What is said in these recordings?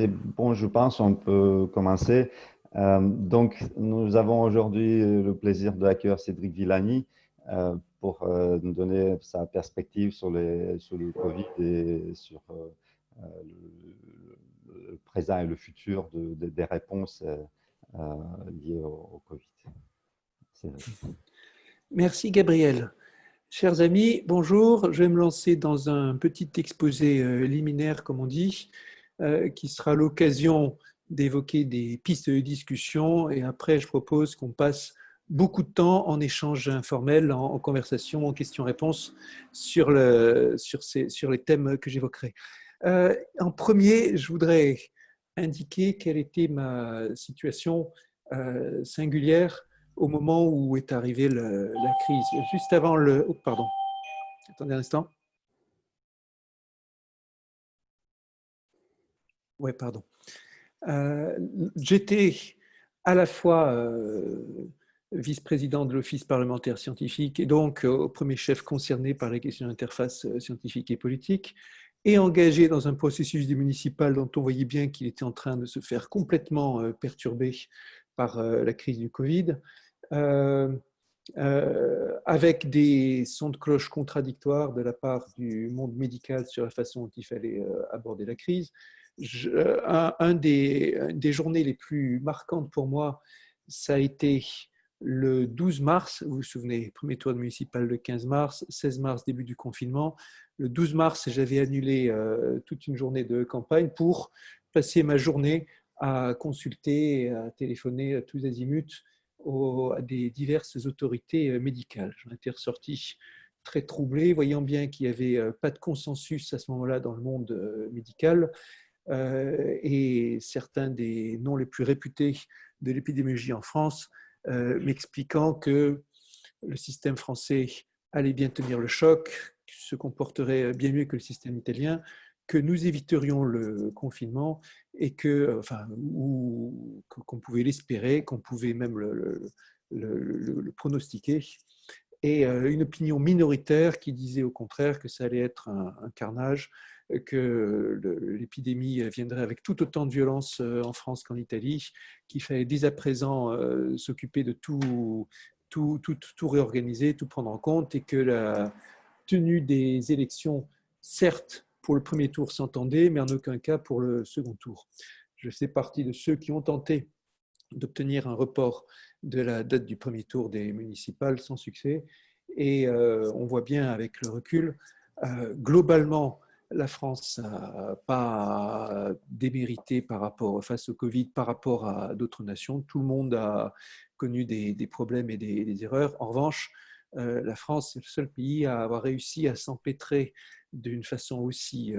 Et bon, je pense on peut commencer. Donc, nous avons aujourd'hui le plaisir de accueillir Cédric Villani pour nous donner sa perspective sur le Covid et sur le présent et le futur des réponses liées au Covid. Cédric. Merci Gabriel. Chers amis, bonjour. Je vais me lancer dans un petit exposé liminaire, comme on dit, qui sera l'occasion d'évoquer des pistes de discussion. Et après, je propose qu'on passe beaucoup de temps en échange informel, en conversation, en questions-réponses sur les thèmes que j'évoquerai. En premier, je voudrais indiquer quelle était ma situation singulière au moment où est arrivée la crise. Juste avant le... Oh, pardon. Attendez un instant. Oui, pardon. J'étais à la fois vice-président de l'Office parlementaire scientifique et donc au premier chef concerné par les questions d'interface scientifique et politique, et engagé dans un processus du municipal dont on voyait bien qu'il était en train de se faire complètement perturber par la crise du Covid. Avec des sons de cloche contradictoires de la part du monde médical sur la façon dont il fallait aborder la crise. Des journées les plus marquantes pour moi, ça a été le 12 mars, vous vous souvenez, premier tour municipal le 15 mars, 16 mars, début du confinement. Le 12 mars, j'avais annulé toute une journée de campagne pour passer ma journée à consulter, à téléphoner à tous azimuts à des diverses autorités médicales. J'en étais ressorti très troublé, voyant bien qu'il n'y avait pas de consensus à ce moment-là dans le monde médical, et certains des noms les plus réputés de l'épidémiologie en France m'expliquant que le système français allait bien tenir le choc, se comporterait bien mieux que le système italien, que nous éviterions le confinement et qu'on pouvait l'espérer, qu'on pouvait même le pronostiquer. Et une opinion minoritaire qui disait au contraire que ça allait être un carnage, que l'épidémie viendrait avec tout autant de violence en France qu'en Italie, qu'il fallait dès à présent s'occuper de tout réorganiser, tout prendre en compte, et que la tenue des élections, certes, pour le premier tour s'entendait, mais en aucun cas pour le second tour. Je fais partie de ceux qui ont tenté d'obtenir un report de la date du premier tour des municipales sans succès. Et on voit bien avec le recul, globalement, la France n'a pas démérité face au Covid par rapport à d'autres nations. Tout le monde a connu des problèmes et des erreurs. En revanche, la France est le seul pays à avoir réussi à s'empêtrer d'une façon aussi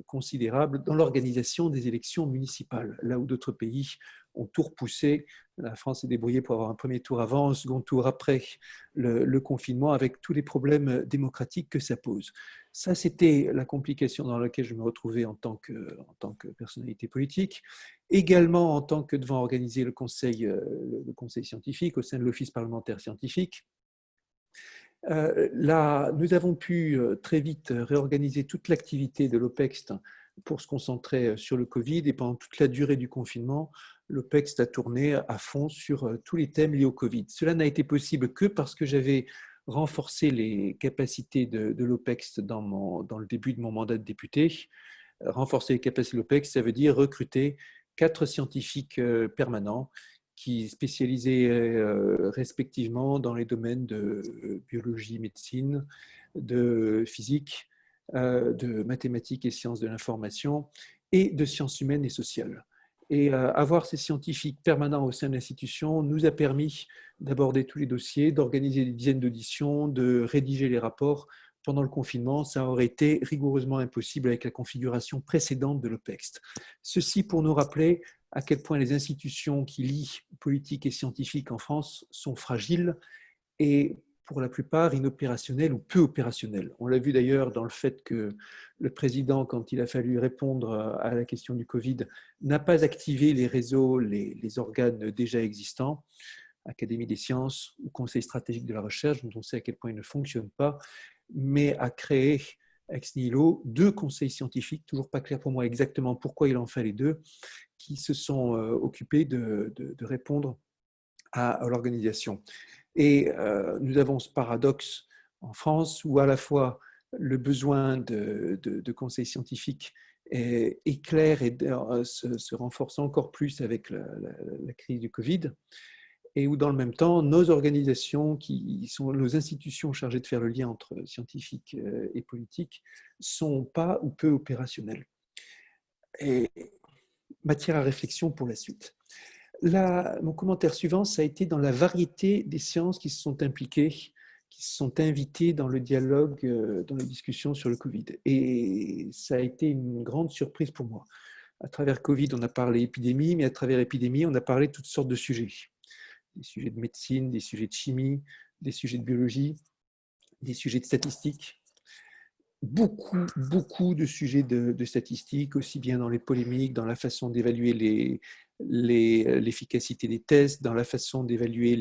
considérable dans l'organisation des élections municipales, là où d'autres pays ont tout repoussé. La France s'est débrouillée pour avoir un premier tour avant, un second tour après le confinement, avec tous les problèmes démocratiques que ça pose. Ça, c'était la complication dans laquelle je me retrouvais en tant que personnalité politique, également en tant que devant organiser le conseil scientifique au sein de l'Office parlementaire scientifique. Là, nous avons pu très vite réorganiser toute l'activité de l'OPEXT pour se concentrer sur le Covid, et pendant toute la durée du confinement, l'OPEXT a tourné à fond sur tous les thèmes liés au Covid. Cela n'a été possible que parce que j'avais renforcé les capacités de l'OPEXT dans le début de mon mandat de député. Renforcer les capacités de l'OPEXT, ça veut dire recruter 4 scientifiques permanents qui spécialisaient respectivement dans les domaines de biologie, médecine, de physique, de mathématiques et sciences de l'information, et de sciences humaines et sociales. Et avoir ces scientifiques permanents au sein de l'institution nous a permis d'aborder tous les dossiers, d'organiser des dizaines d'auditions, de rédiger les rapports. Pendant le confinement, ça aurait été rigoureusement impossible avec la configuration précédente de l'OPEXT. Ceci pour nous rappeler à quel point les institutions qui lient politique et scientifique en France sont fragiles et pour la plupart inopérationnelles ou peu opérationnelles. On l'a vu d'ailleurs dans le fait que le président, quand il a fallu répondre à la question du Covid, n'a pas activé les réseaux, les organes déjà existants, Académie des sciences ou Conseil stratégique de la recherche, dont on sait à quel point ils ne fonctionnent pas, mais a créé ex nihilo, 2 conseils scientifiques, toujours pas clair pour moi exactement pourquoi il en fallait 2, qui se sont occupés de répondre à l'organisation. Et nous avons ce paradoxe en France où à la fois le besoin de conseils scientifiques est clair et se renforce encore plus avec la crise du Covid, et où dans le même temps, nos organisations, qui sont nos institutions chargées de faire le lien entre scientifiques et politiques, sont pas ou peu opérationnelles. Et matière à réflexion pour la suite. Mon commentaire suivant, ça a été dans la variété des sciences qui se sont impliquées, qui se sont invitées dans le dialogue, dans les discussions sur le Covid. Et ça a été une grande surprise pour moi. À travers Covid, on a parlé épidémie, mais à travers épidémie, on a parlé de toutes sortes de sujets. Des sujets de médecine, des sujets de chimie, des sujets de biologie, des sujets de statistiques. Beaucoup de sujets de statistiques, aussi bien dans les polémiques, dans la façon d'évaluer l'efficacité des tests, dans la façon d'évaluer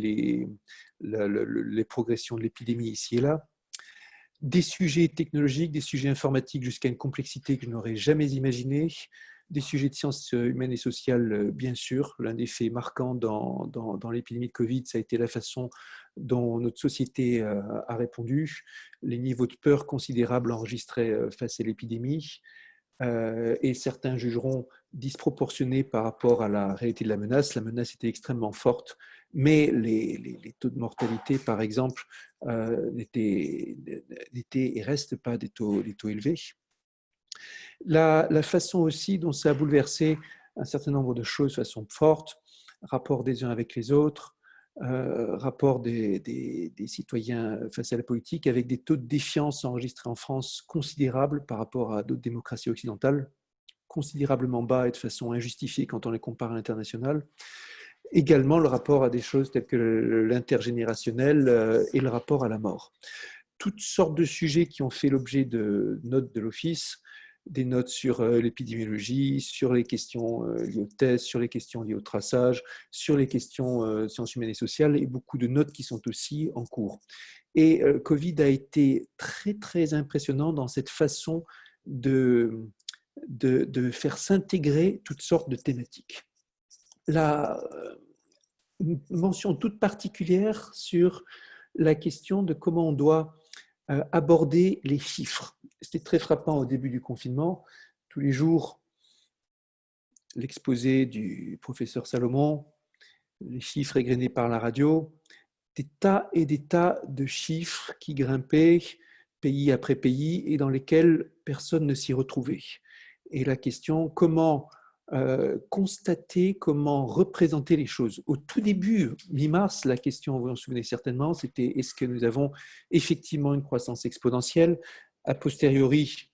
les progressions de l'épidémie ici et là. Des sujets technologiques, des sujets informatiques jusqu'à une complexité que je n'aurais jamais imaginée, des sujets de sciences humaines et sociales, bien sûr. L'un des faits marquants dans l'épidémie de Covid, ça a été la façon dont notre société a répondu, les niveaux de peur considérables enregistrés face à l'épidémie, et certains jugeront disproportionnés par rapport à la réalité de la menace. La menace était extrêmement forte, mais les taux de mortalité, par exemple, n'étaient et restent pas des taux élevés. La façon aussi dont ça a bouleversé un certain nombre de choses de façon forte, rapport des uns avec les autres, rapport des citoyens face à la politique, avec des taux de défiance enregistrés en France considérables par rapport à d'autres démocraties occidentales, considérablement bas et de façon injustifiée quand on les compare à l'international. Également le rapport à des choses telles que l'intergénérationnel et le rapport à la mort. Toutes sortes de sujets qui ont fait l'objet de notes de l'Office, des notes sur l'épidémiologie, sur les questions liées aux tests, sur les questions liées au traçage, sur les questions sciences humaines et sociales, et beaucoup de notes qui sont aussi en cours. Et Covid a été très impressionnant dans cette façon de faire s'intégrer toutes sortes de thématiques. Une mention toute particulière sur la question de comment on doit aborder les chiffres. C'était très frappant au début du confinement. Tous les jours, l'exposé du professeur Salomon, les chiffres égrenés par la radio, des tas et des tas de chiffres qui grimpaient pays après pays et dans lesquels personne ne s'y retrouvait. Et la question, comment constater, comment représenter les choses. Au tout début, mi-mars, la question, vous vous en souvenez certainement, c'était est-ce que nous avons effectivement une croissance exponentielle? A posteriori,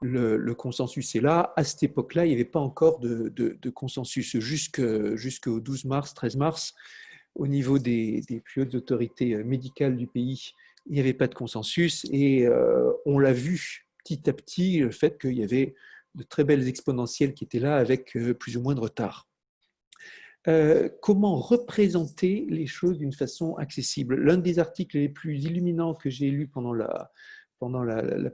le consensus est là. À cette époque-là, il n'y avait pas encore de consensus. Jusqu'au 12 mars, 13 mars, au niveau des plus hautes autorités médicales du pays, il n'y avait pas de consensus. Et on l'a vu petit à petit, le fait qu'il y avait de très belles exponentielles qui étaient là avec plus ou moins de retard. Comment représenter les choses d'une façon accessible? L'un des articles les plus illuminants que j'ai lu pendant la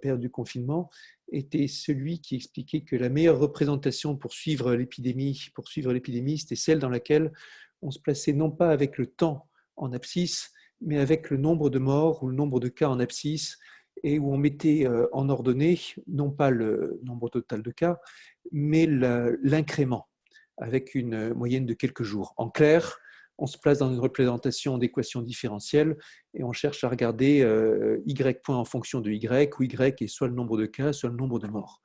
période du confinement était celui qui expliquait que la meilleure représentation pour suivre l'épidémie, c'était celle dans laquelle on se plaçait non pas avec le temps en abscisse, mais avec le nombre de morts ou le nombre de cas en abscisse, et où on mettait en ordonnée, non pas le nombre total de cas, mais l'incrément, avec une moyenne de quelques jours. En clair, on se place dans une représentation d'équation différentielle et on cherche à regarder Y point en fonction de Y, où Y est soit le nombre de cas, soit le nombre de morts.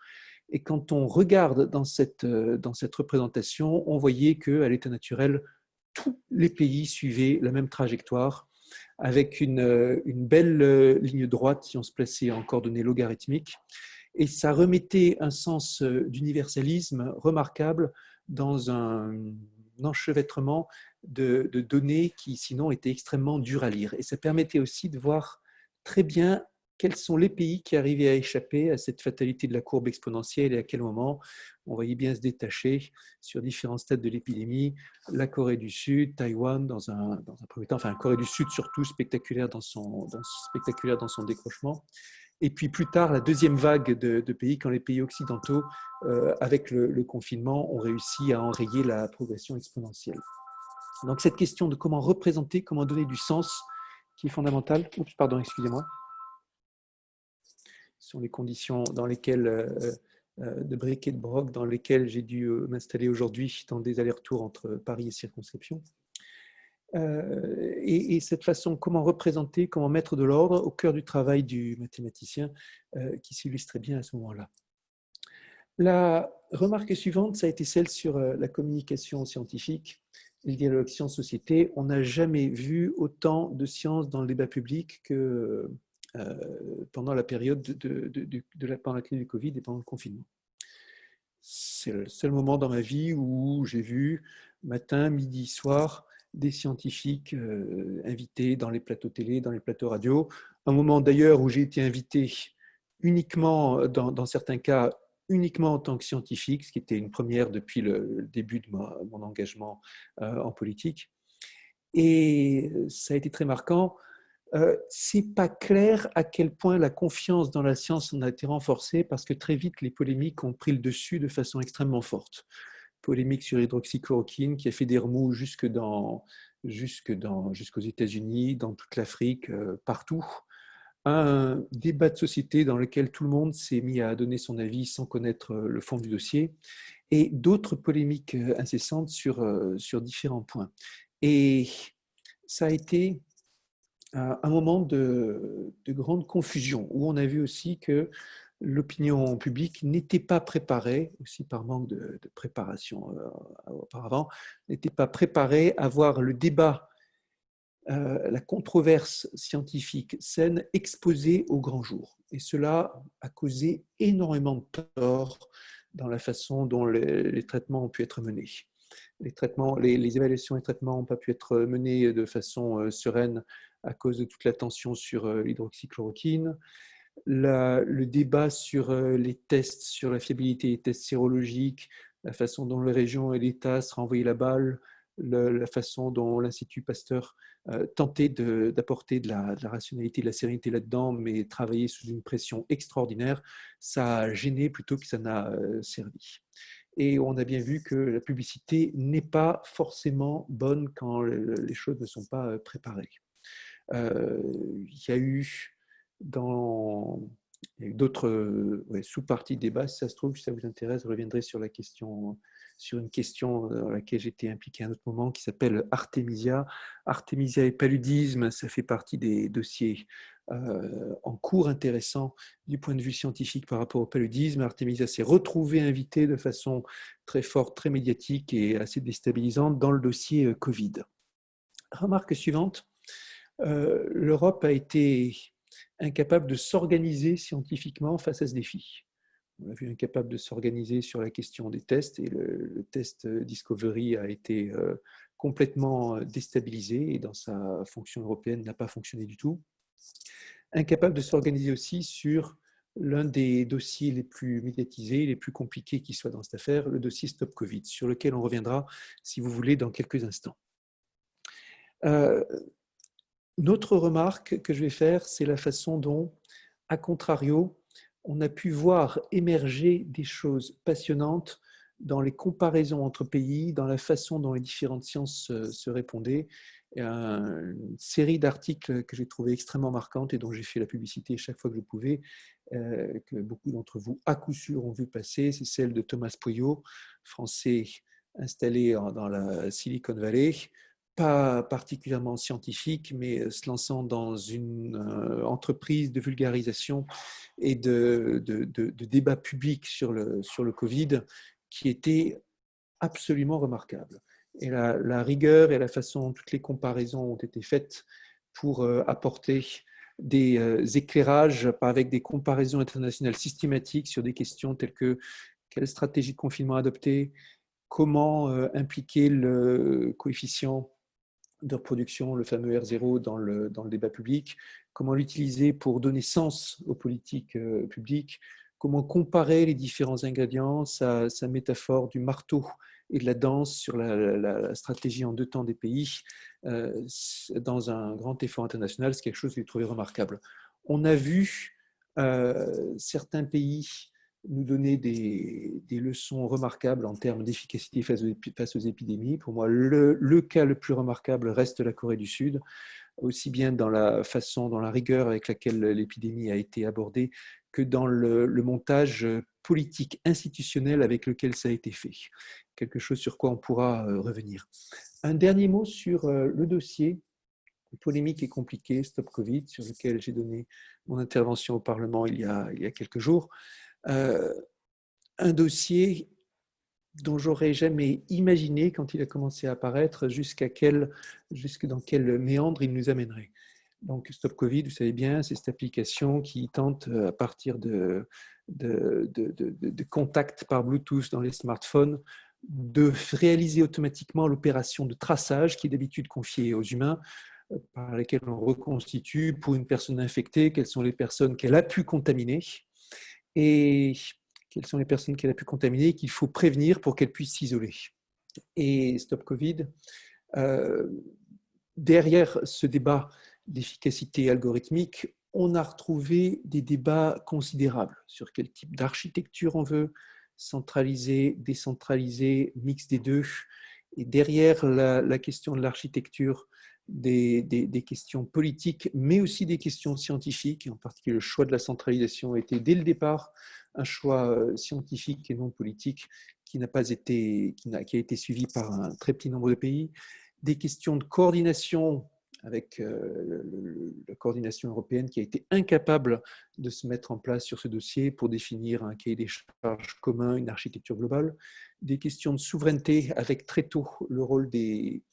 Et quand on regarde dans cette représentation, on voyait qu'à l'état naturel, tous les pays suivaient la même trajectoire, avec une belle ligne droite si on se plaçait en coordonnées logarithmiques. Et ça remettait un sens d'universalisme remarquable dans un enchevêtrement de données qui sinon étaient extrêmement dures à lire. Et ça permettait aussi de voir très bien quels sont les pays qui arrivaient à échapper à cette fatalité de la courbe exponentielle et à quel moment on voyait bien se détacher sur différents stades de l'épidémie, la Corée du Sud, Taïwan dans un premier temps, enfin Corée du Sud surtout spectaculaire dans son décrochement, Et puis plus tard, la deuxième vague de pays, quand les pays occidentaux, avec le confinement, ont réussi à enrayer la progression exponentielle. Donc cette question de comment représenter, comment donner du sens, qui est fondamentale. Oups, pardon, excusez-moi. Ce sont les conditions dans lesquelles, de bric et de broc, dans lesquelles j'ai dû m'installer aujourd'hui dans des allers-retours entre Paris et circonscription. Et cette façon, comment représenter, comment mettre de l'ordre au cœur du travail du mathématicien qui s'illustrait bien à ce moment-là. La remarque suivante, ça a été celle sur la communication scientifique, le dialogue science-société. On n'a jamais vu autant de sciences dans le débat public que pendant la période pendant la crise du Covid et pendant le confinement. C'est le seul moment dans ma vie où j'ai vu matin, midi, soir des scientifiques invités dans les plateaux télé, dans les plateaux radio. Un moment d'ailleurs où j'ai été invité uniquement, dans certains cas, uniquement en tant que scientifique, ce qui était une première depuis le début de mon engagement en politique. Et ça a été très marquant. C'est pas clair à quel point la confiance dans la science en a été renforcée parce que très vite les polémiques ont pris le dessus de façon extrêmement forte. Polémique sur l'hydroxychloroquine qui a fait des remous jusqu'aux États-Unis, dans toute l'Afrique, partout. Un débat de société dans lequel tout le monde s'est mis à donner son avis sans connaître le fond du dossier, et d'autres polémiques incessantes sur différents points. Et ça a été un moment de grande confusion, où on a vu aussi que l'opinion publique n'était pas préparée, aussi par manque de préparation auparavant, n'était pas préparée à voir le débat, la controverse scientifique saine exposée au grand jour. Et cela a causé énormément de tort dans la façon dont les traitements ont pu être menés. Les évaluations et traitements n'ont pas pu être menés de façon sereine à cause de toute la tension sur l'hydroxychloroquine. Le débat sur les tests, sur la fiabilité des tests sérologiques, la façon dont les régions et l'État se renvoyaient la balle, la façon dont l'Institut Pasteur tentait d'apporter de la rationalité, de la sérénité là-dedans, mais travaillait sous une pression extraordinaire, ça a gêné plutôt que ça n'a servi. Et on a bien vu que la publicité n'est pas forcément bonne quand les choses ne sont pas préparées. Il y a eu d'autres sous-parties débat. Si ça se trouve, si ça vous intéresse, je reviendrai sur une question dans laquelle j'étais impliqué à un autre moment, qui s'appelle Artemisia. Artemisia et paludisme, ça fait partie des dossiers en cours intéressants du point de vue scientifique par rapport au paludisme. Artemisia s'est retrouvée invitée de façon très forte, très médiatique et assez déstabilisante dans le dossier Covid. Remarque suivante. L'Europe a été incapable de s'organiser scientifiquement face à ce défi. On a vu incapable de s'organiser sur la question des tests et le test Discovery a été complètement déstabilisé et dans sa fonction européenne n'a pas fonctionné du tout. Incapable de s'organiser aussi sur l'un des dossiers les plus médiatisés, les plus compliqués qui soient dans cette affaire, le dossier Stop Covid, sur lequel on reviendra, si vous voulez, dans quelques instants. Une autre remarque que je vais faire, c'est la façon dont, à contrario, on a pu voir émerger des choses passionnantes dans les comparaisons entre pays, dans la façon dont les différentes sciences se répondaient. Une série d'articles que j'ai trouvé extrêmement marquantes et dont j'ai fait la publicité chaque fois que je pouvais, que beaucoup d'entre vous, à coup sûr, ont vu passer, c'est celle de Thomas Pouillot, français installé dans la Silicon Valley, pas particulièrement scientifique, mais se lançant dans une entreprise de vulgarisation et de débat public sur le Covid qui était absolument remarquable. Et la rigueur et la façon dont toutes les comparaisons ont été faites pour apporter des éclairages avec des comparaisons internationales systématiques sur des questions telles que quelle stratégie de confinement adopter, comment impliquer le coefficient de reproduction, le fameux R0 dans le débat public, comment l'utiliser pour donner sens aux politiques publiques, comment comparer les différents ingrédients, sa métaphore du marteau et de la danse sur la stratégie en 2 temps des pays dans un grand effort international, c'est quelque chose que j'ai trouvé remarquable. On a vu Certains pays nous donnaient des leçons remarquables en termes d'efficacité face aux épidémies. Pour moi, le cas le plus remarquable reste la Corée du Sud, aussi bien dans la façon, dans la rigueur avec laquelle l'épidémie a été abordée, que dans le montage politique institutionnel avec lequel ça a été fait. Quelque chose sur quoi on pourra revenir. Un dernier mot sur le dossier polémique et compliqué, Stop Covid, sur lequel j'ai donné mon intervention au Parlement il y a quelques jours. Un dossier dont j'aurais jamais imaginé, quand il a commencé à apparaître, jusque dans quel méandre il nous amènerait. Donc, Stop Covid, vous savez bien, c'est cette application qui tente, à partir de contacts par Bluetooth dans les smartphones, de réaliser automatiquement l'opération de traçage qui est d'habitude confiée aux humains, par lesquelles on reconstitue pour une personne infectée quelles sont les personnes qu'elle a pu contaminer et quelles sont les personnes qu'elle a pu contaminer qu'il faut prévenir pour qu'elles puissent s'isoler. Et Stop Covid, derrière ce débat d'efficacité algorithmique, on a retrouvé des débats considérables sur quel type d'architecture on veut, centralisé, décentralisé, mix des deux. Et derrière la question de l'architecture, des questions politiques, mais aussi des questions scientifiques, et en particulier le choix de la centralisation a été dès le départ un choix scientifique et non politique qui a été suivi par un très petit nombre de pays. Des questions de coordination avec la coordination européenne qui a été incapable de se mettre en place sur ce dossier pour définir un cahier des charges commun, une architecture globale. Des questions de souveraineté avec très tôt le rôle des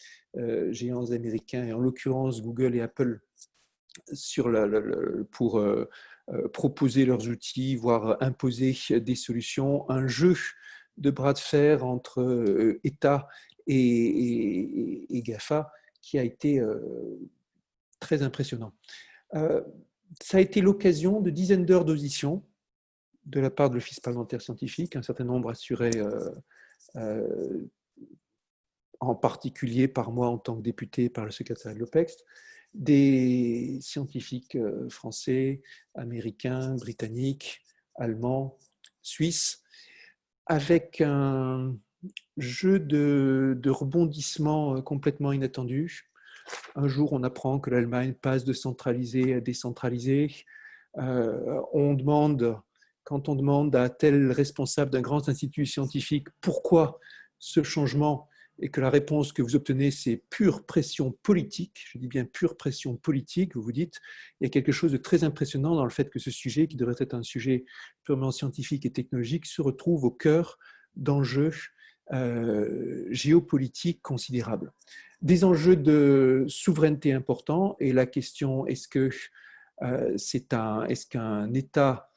géants américains, et en l'occurrence Google et Apple, pour proposer leurs outils, voire imposer des solutions, un jeu de bras de fer entre États et GAFA qui a été très impressionnant. Ça a été l'occasion de dizaines d'heures d'audition de la part de l'Office parlementaire scientifique, un certain nombre assuré en particulier par moi en tant que député, par le secrétaire de l'OPEX, des scientifiques français, américains, britanniques, allemands, suisses, avec un jeu de rebondissements complètement inattendus. Un jour, on apprend que l'Allemagne passe de centralisé à décentralisé. Quand on demande à tel responsable d'un grand institut scientifique pourquoi ce changement, et que la réponse que vous obtenez, c'est pure pression politique, je dis bien pure pression politique, vous vous dites, il y a quelque chose de très impressionnant dans le fait que ce sujet, qui devrait être un sujet purement scientifique et technologique, se retrouve au cœur d'enjeux géopolitiques considérables. Des enjeux de souveraineté importants, et la question, est-ce qu'un État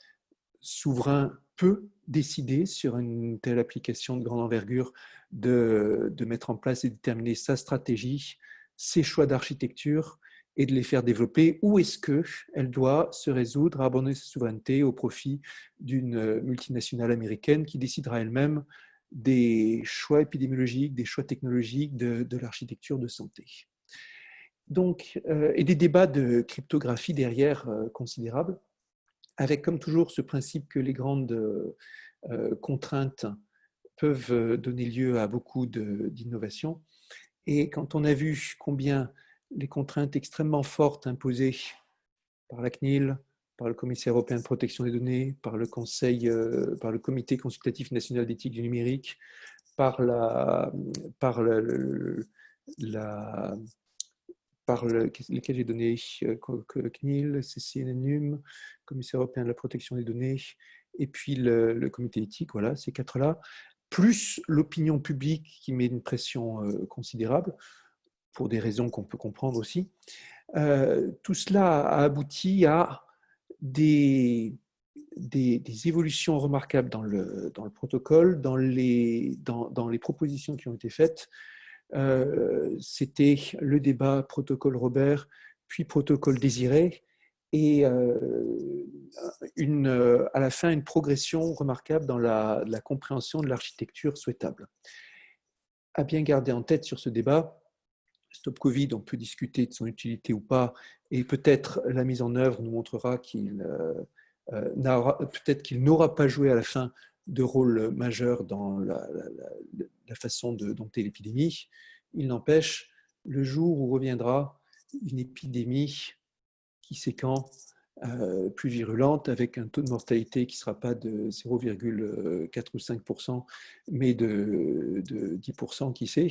souverain peut décider sur une telle application de grande envergure de mettre en place et déterminer sa stratégie, ses choix d'architecture et de les faire développer, ou est-ce qu'elle doit se résoudre à abandonner sa souveraineté au profit d'une multinationale américaine qui décidera elle-même des choix épidémiologiques, des choix technologiques de l'architecture de santé. Donc, et des débats de cryptographie derrière considérables, avec comme toujours ce principe que les grandes contraintes peuvent donner lieu à beaucoup d'innovations. Et quand on a vu combien les contraintes extrêmement fortes imposées par la CNIL, par le Commissaire européen de protection des données, par le Comité consultatif national d'éthique du numérique, par lesquels j'ai donné CNIL, CCNNUM, Commissaire européen de la protection des données, et puis le comité éthique, voilà, ces quatre-là, plus l'opinion publique qui met une pression considérable, pour des raisons qu'on peut comprendre aussi. Tout cela a abouti à des évolutions remarquables dans le protocole, dans les propositions qui ont été faites. C'était le débat protocole Robert, puis protocole Désiré, et à la fin une progression remarquable dans la compréhension de l'architecture souhaitable. À bien garder en tête sur ce débat, Stop Covid, on peut discuter de son utilité ou pas, et peut-être la mise en œuvre nous montrera qu'il peut-être qu'il n'aura pas joué à la fin de rôle majeur dans la façon de dompter l'épidémie. Il n'empêche, le jour où reviendra une épidémie qui sait quand, plus virulente, avec un taux de mortalité qui ne sera pas de 0,4 ou 5%, mais de 10%, qui sait,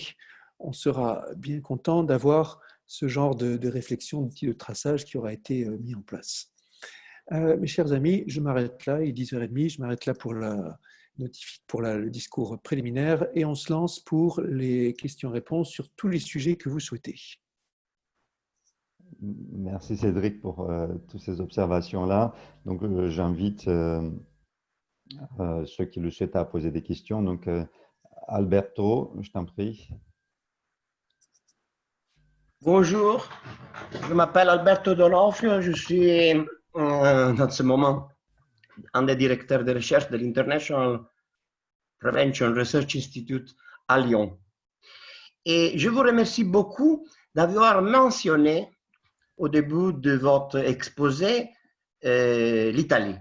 on sera bien content d'avoir ce genre de réflexion, d'outil de traçage qui aura été mis en place. Mes chers amis, je m'arrête là, il est 10h30, je m'arrête là pour le discours préliminaire et on se lance pour les questions-réponses sur tous les sujets que vous souhaitez. Merci Cédric pour toutes ces observations-là. Donc, j'invite ceux qui le souhaitent à poser des questions. Donc, Alberto, je t'en prie. Bonjour, je m'appelle Alberto Donofrio, je suis dans ce moment un des directeurs de recherche de l'International Prevention Research Institute à Lyon. Et je vous remercie beaucoup d'avoir mentionné au début de votre exposé l'Italie.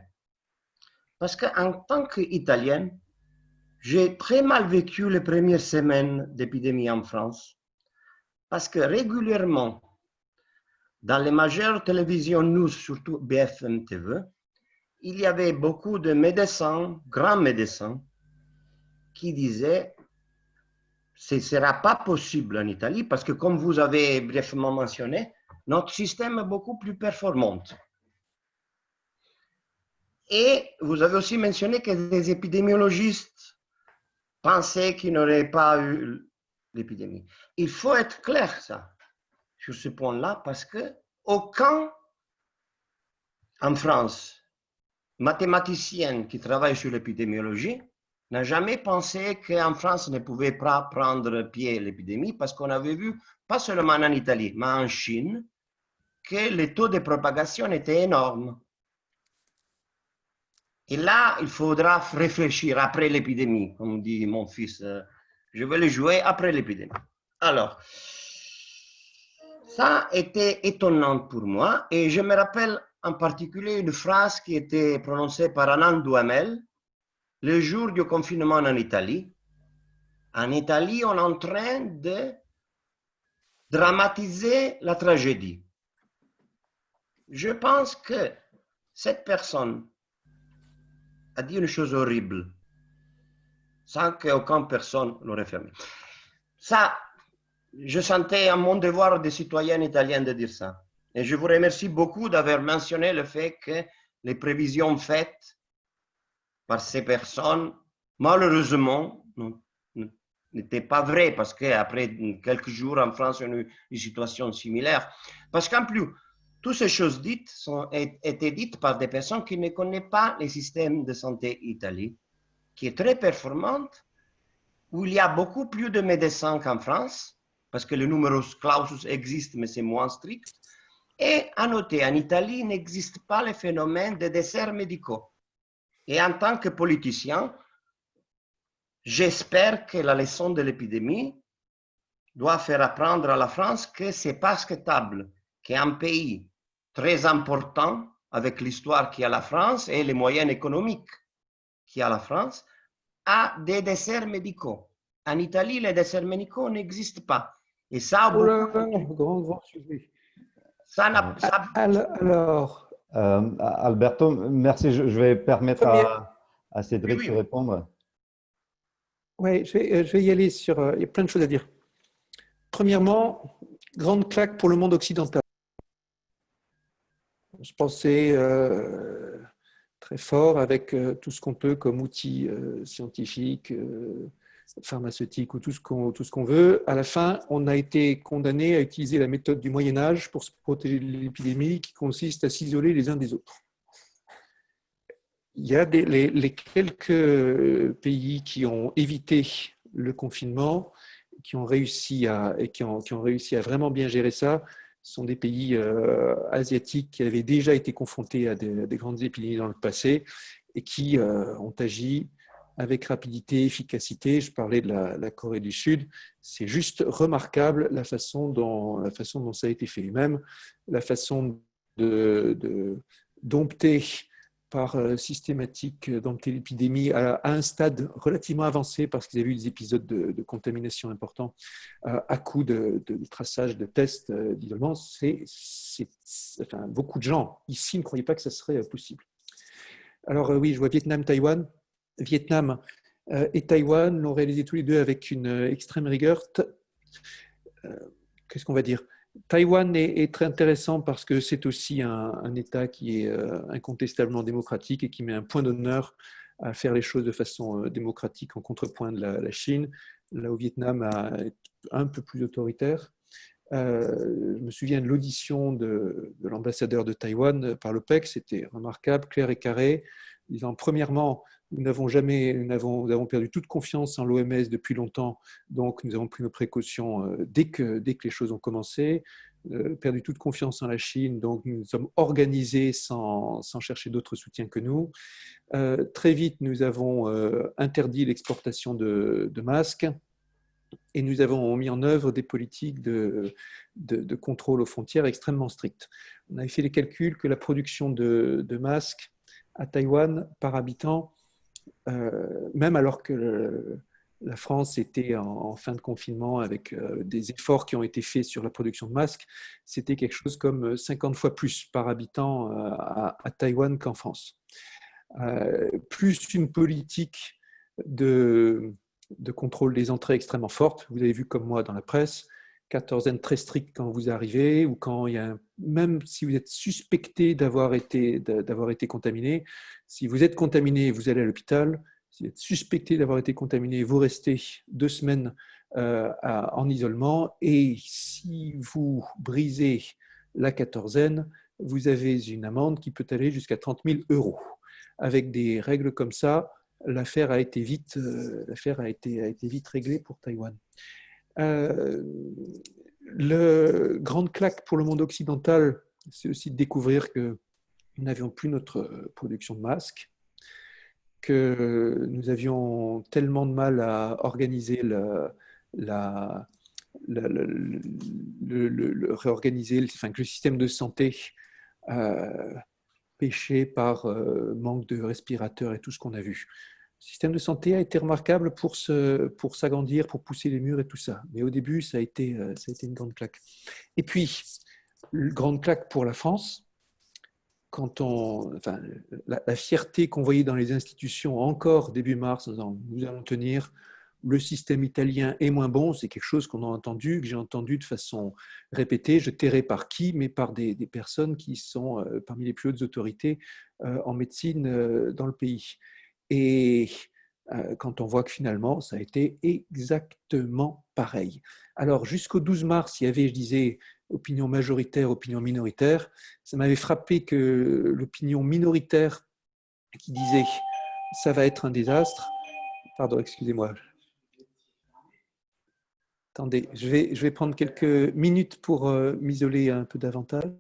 Parce qu'en tant qu'Italienne, j'ai très mal vécu les premières semaines d'épidémie en France. Parce que régulièrement, dans les majeures télévisions news, surtout BFM TV, il y avait beaucoup de médecins, grands médecins, qui disaient ce ne sera pas possible en Italie parce que, comme vous avez brièvement mentionné, notre système est beaucoup plus performant. Et vous avez aussi mentionné que des épidémiologistes pensaient qu'il n'y aurait pas eu l'épidémie. Il faut être clair, ça, sur ce point-là, parce qu'aucun, en France, mathématicien qui travaille sur l'épidémiologie n'a jamais pensé qu'en France ne pouvait pas prendre pied l'épidémie parce qu'on avait vu, pas seulement en Italie, mais en Chine, que les taux de propagation étaient énormes. Et là, il faudra réfléchir après l'épidémie, comme dit mon fils. Je vais le jouer après l'épidémie. Alors, ça était étonnant pour moi et je me rappelle en particulier une phrase qui était prononcée par Anand Duhamel le jour du confinement en Italie. En Italie, on est en train de dramatiser la tragédie. Je pense que cette personne a dit une chose horrible, sans qu'aucune personne l'aurait fermé. Ça, je sentais à mon devoir de citoyen italien de dire ça. Et je vous remercie beaucoup d'avoir mentionné le fait que les prévisions faites par ces personnes, malheureusement, n'étaient pas vraies parce qu'après quelques jours en France, on a eu une situation similaire. Parce qu'en plus, toutes ces choses dites étaient dites par des personnes qui ne connaissent pas le système de santé italien, qui est très performante, où il y a beaucoup plus de médecins qu'en France, parce que le numerus clausus existe, mais c'est moins strict. Et à noter, en Italie, il n'existe pas le phénomène de déserts médicaux. Et en tant que politicien, j'espère que la leçon de l'épidémie doit faire apprendre à la France que ce n'est pas acceptable qu'un pays très important, avec l'histoire qu'il y a la France et les moyens économiques qu'il y a la France, a des déserts médicaux. En Italie, les déserts médicaux n'existent pas. Et ça a grand sujet. Alors, Alberto, merci. Je vais permettre à Cédric de répondre. Oui, je vais y aller sur... il y a plein de choses à dire. Premièrement, grande claque pour le monde occidental. Je pensais très fort avec tout ce qu'on peut comme outils scientifiques, pharmaceutiques ou tout ce qu'on veut. À la fin, on a été condamné à utiliser la méthode du Moyen-Âge pour se protéger de l'épidémie qui consiste à s'isoler les uns des autres. Il y a les quelques pays qui ont évité le confinement, qui ont réussi à vraiment bien gérer ça, sont des pays asiatiques qui avaient déjà été confrontés à des grandes épidémies dans le passé et qui ont agi avec rapidité, efficacité. Je parlais de la Corée du Sud. C'est juste remarquable la façon dont ça a été fait. Et même la façon de dompter par systématique dans l'épidémie à un stade relativement avancé parce qu'ils avaient eu des épisodes de contamination importants à coup de traçage, de tests, d'isolement. Enfin, beaucoup de gens ici ne croyaient pas que ça serait possible. Alors oui, je vois Vietnam, Taïwan. Vietnam et Taïwan l'ont réalisé tous les deux avec une extrême rigueur. Qu'est-ce qu'on va dire? Taïwan est très intéressant parce que c'est aussi un État qui est incontestablement démocratique et qui met un point d'honneur à faire les choses de façon démocratique en contrepoint de la Chine, là où Vietnam est un peu plus autoritaire. Je me souviens de l'audition de l'ambassadeur de Taïwan par l'OPEC, c'était remarquable, clair et carré, disant premièrement, nous avons perdu toute confiance en l'OMS depuis longtemps, donc nous avons pris nos précautions dès que les choses ont commencé, perdu toute confiance en la Chine, donc nous nous sommes organisés sans chercher d'autres soutiens que nous. Très vite, nous avons interdit l'exportation de masques et nous avons mis en œuvre des politiques de contrôle aux frontières extrêmement strictes. On avait fait les calculs que la production de masques à Taïwan par habitant, même alors que la France était en fin de confinement avec des efforts qui ont été faits sur la production de masques, c'était quelque chose comme 50 fois plus par habitant à Taïwan qu'en France. Plus une politique de contrôle des entrées extrêmement forte. Vous avez vu comme moi dans la presse, quatorzaine très stricte quand vous arrivez ou quand il y a même si vous êtes suspecté d'avoir été contaminé, si vous êtes contaminé, vous allez à l'hôpital. Si vous êtes suspecté d'avoir été contaminé, vous restez 2 semaines en isolement et si vous brisez la quatorzaine, vous avez une amende qui peut aller jusqu'à 30 000 €. Avec des règles comme ça, l'affaire a été vite réglée pour Taïwan. Le grande claque pour le monde occidental, c'est aussi de découvrir que nous n'avions plus notre production de masques, que nous avions tellement de mal à organiser réorganiser, enfin, que le système de santé pêchait par manque de respirateurs et tout ce qu'on a vu. Le système de santé a été remarquable pour s'agrandir, pour pousser les murs et tout ça. Mais au début, ça a été une grande claque. Et puis, une grande claque pour la France, quand la fierté qu'on voyait dans les institutions encore début mars, en disant nous allons tenir, le système italien est moins bon, c'est quelque chose qu'on a entendu, que j'ai entendu de façon répétée, je tairai par qui, mais par des personnes qui sont parmi les plus hautes autorités en médecine dans le pays. Et quand on voit que finalement, ça a été exactement pareil. Alors, jusqu'au 12 mars, il y avait, je disais, opinion majoritaire, opinion minoritaire. Ça m'avait frappé que l'opinion minoritaire qui disait « ça va être un désastre », pardon, excusez-moi. Attendez, je vais prendre quelques minutes pour m'isoler un peu davantage.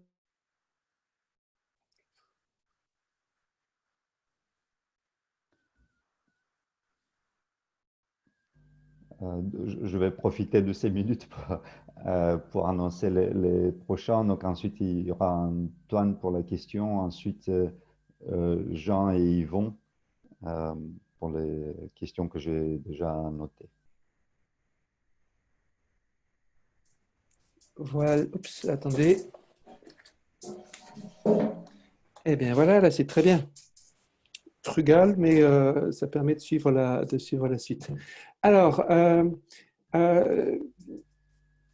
Je vais profiter de ces minutes pour annoncer les prochains. Donc ensuite, il y aura Antoine pour la question, ensuite Jean et Yvon pour les questions que j'ai déjà notées. Voilà, oups, attendez. Eh bien voilà, là c'est très bien. Frugal, mais ça permet de suivre la suite. Alors,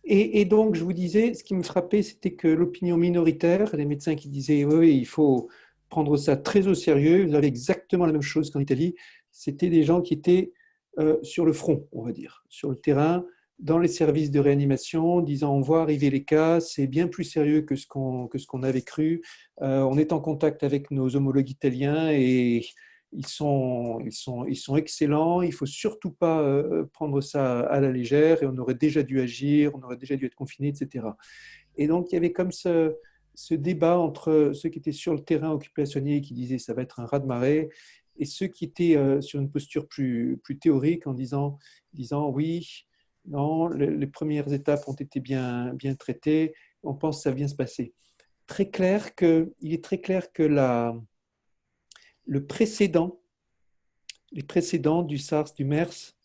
et donc je vous disais, ce qui me frappait, c'était que l'opinion minoritaire, les médecins qui disaient oui, il faut prendre ça très au sérieux, vous avez exactement la même chose qu'en Italie, c'était des gens qui étaient sur le front, on va dire, sur le terrain, dans les services de réanimation, disant on voit arriver les cas, c'est bien plus sérieux que ce qu'on avait cru, on est en contact avec nos homologues italiens et ils sont excellents, il ne faut surtout pas prendre ça à la légère et on aurait déjà dû agir, on aurait déjà dû être confiné, etc. Et donc il y avait comme ce débat entre ceux qui étaient sur le terrain occupationnel qui disaient ça va être un raz-de-marée et ceux qui étaient sur une posture plus théorique en disant oui, non, les premières étapes ont été bien traitées, on pense que ça va bien se passer. Il est très clair que le précédent, les précédents du SARS, du MERS,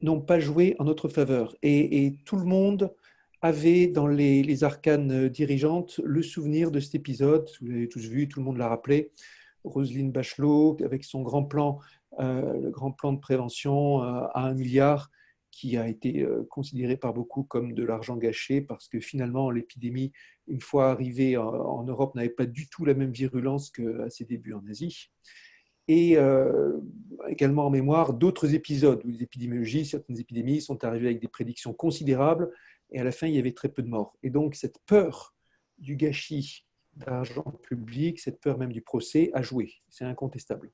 n'ont pas joué en notre faveur. Et tout le monde avait dans les arcanes dirigeantes le souvenir de cet épisode. Vous l'avez tous vu, tout le monde l'a rappelé. Roselyne Bachelot, avec son grand plan, le grand plan de prévention à 1 milliard, qui a été considéré par beaucoup comme de l'argent gâché, parce que finalement, l'épidémie, une fois arrivée en Europe, n'avait pas du tout la même virulence qu'à ses débuts en Asie. Et également en mémoire d'autres épisodes où les épidémiologies, certaines épidémies sont arrivées avec des prédictions considérables, et à la fin, il y avait très peu de morts. Et donc, cette peur du gâchis d'argent public, cette peur même du procès, a joué. C'est incontestable.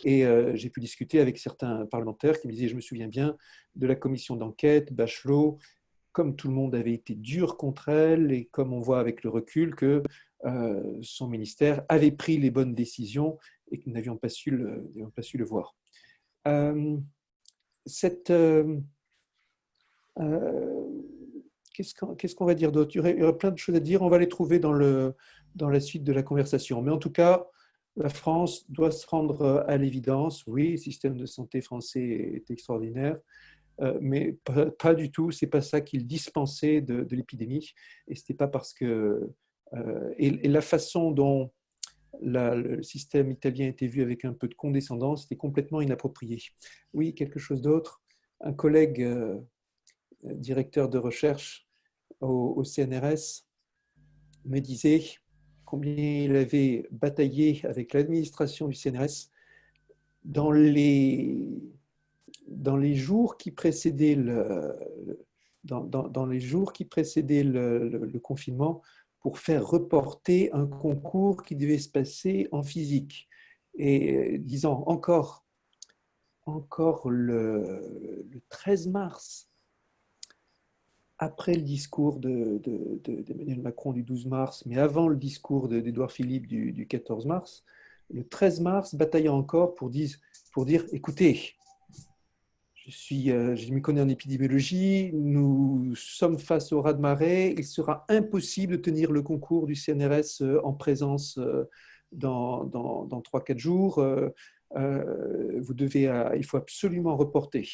Et j'ai pu discuter avec certains parlementaires qui me disaient, je me souviens bien de la commission d'enquête, Bachelot, comme tout le monde avait été dur contre elle, et comme on voit avec le recul que son ministère avait pris les bonnes décisions et que nous n'avions pas su le voir. Qu'est-ce qu'on va dire d'autre? Il y aurait plein de choses à dire, on va les trouver dans la suite de la conversation. Mais en tout cas, la France doit se rendre à l'évidence. Oui, le système de santé français est extraordinaire, mais pas du tout. C'est pas ça qu'il dispensait de l'épidémie. Et c'était pas parce que et la façon dont le système italien était vu avec un peu de condescendance était complètement inapproprié. Oui, quelque chose d'autre. Un collègue directeur de recherche au CNRS me disait combien il avait bataillé avec l'administration du CNRS dans les jours qui précédaient dans les jours qui précédaient le confinement pour faire reporter un concours qui devait se passer en physique. Et disant encore le 13 mars, après le discours d'Emmanuel Macron du 12 mars, mais avant le discours d'Édouard Philippe du 14 mars, le 13 mars, bataillant encore pour dire, écoutez, je m'y connais en épidémiologie, nous sommes face au raz-de-marée, il sera impossible de tenir le concours du CNRS en présence dans 3-4 jours. Il faut absolument reporter.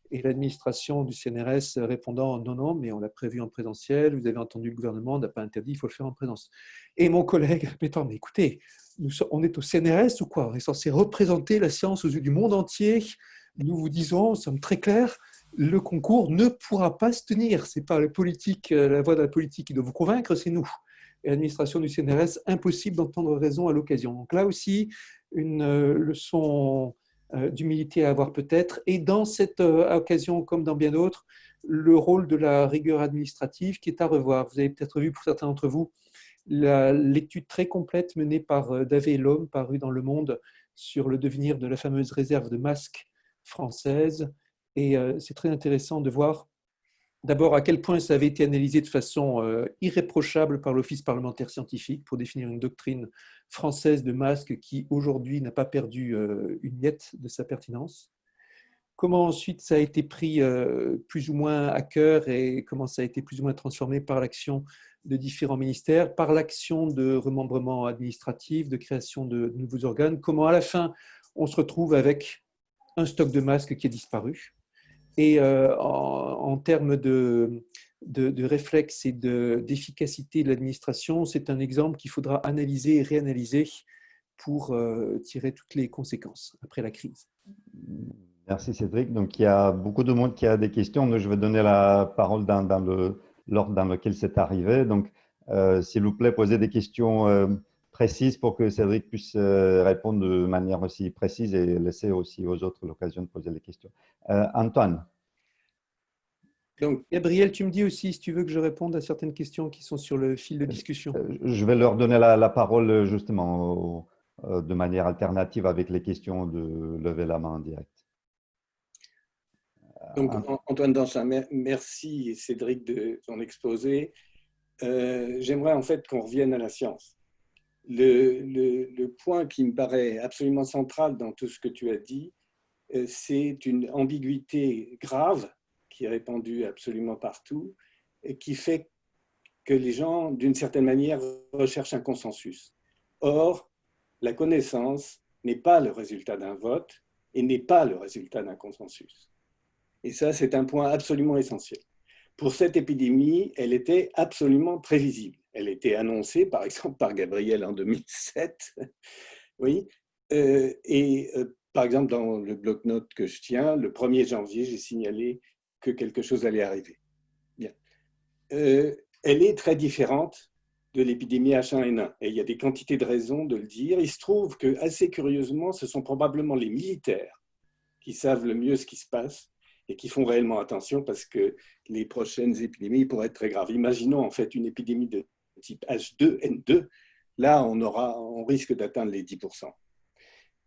Et l'administration du CNRS répondant non, non, mais on l'a prévu en présentiel, vous avez entendu le gouvernement, on n'a pas interdit, il faut le faire en présence. Et mon collègue répétant, mais écoutez, on est au CNRS ou quoi? On est censé représenter la science aux yeux du monde entier. Nous vous disons, nous sommes très clairs, le concours ne pourra pas se tenir. Ce n'est pas la voix de la politique qui doit vous convaincre, c'est nous. Et l'administration du CNRS, impossible d'entendre raison à l'occasion. Donc là aussi, une leçon d'humilité à avoir peut-être. Et dans cette occasion, comme dans bien d'autres, le rôle de la rigueur administrative qui est à revoir. Vous avez peut-être vu, pour certains d'entre vous, l'étude très complète menée par Davé Lhomme, parue dans Le Monde, sur le devenir de la fameuse réserve de masques française. Et c'est très intéressant de voir d'abord à quel point ça avait été analysé de façon irréprochable par l'Office parlementaire scientifique pour définir une doctrine française de masque qui aujourd'hui n'a pas perdu une miette de sa pertinence. Comment ensuite ça a été pris plus ou moins à cœur et comment ça a été plus ou moins transformé par l'action de différents ministères, par l'action de remembrement administratif, de création de nouveaux organes. Comment à la fin on se retrouve avec un stock de masques qui a disparu. Et en termes de réflexe et d'efficacité de l'administration, c'est un exemple qu'il faudra analyser et réanalyser pour tirer toutes les conséquences après la crise. Merci Cédric. Donc il y a beaucoup de monde qui a des questions. Donc, je vais donner la parole dans l'ordre dans lequel c'est arrivé. Donc s'il vous plaît, posez des questions précises pour que Cédric puisse répondre de manière aussi précise et laisser aussi aux autres l'occasion de poser les questions. Antoine. Donc, Gabriel, tu me dis aussi si tu veux que je réponde à certaines questions qui sont sur le fil de discussion. Je vais leur donner la parole justement de manière alternative avec les questions de lever la main en direct. Donc, Antoine Danchin, merci Cédric de ton exposé. J'aimerais en fait qu'on revienne à la science. Le point qui me paraît absolument central dans tout ce que tu as dit, c'est une ambiguïté grave qui est répandue absolument partout et qui fait que les gens, d'une certaine manière, recherchent un consensus. Or, la connaissance n'est pas le résultat d'un vote et n'est pas le résultat d'un consensus. Et ça, c'est un point absolument essentiel. Pour cette épidémie, elle était absolument prévisible. Elle était annoncée, par exemple, par Gabriel en 2007. Oui. Par exemple, dans le bloc-notes que je tiens, le 1er janvier, j'ai signalé que quelque chose allait arriver. Bien. Elle est très différente de l'épidémie H1N1. Et il y a des quantités de raisons de le dire. Il se trouve que, assez curieusement, ce sont probablement les militaires qui savent le mieux ce qui se passe et qui font réellement attention parce que les prochaines épidémies pourraient être très graves. Imaginons en fait une épidémie de type H2N2. Là, on risque d'atteindre les 10%.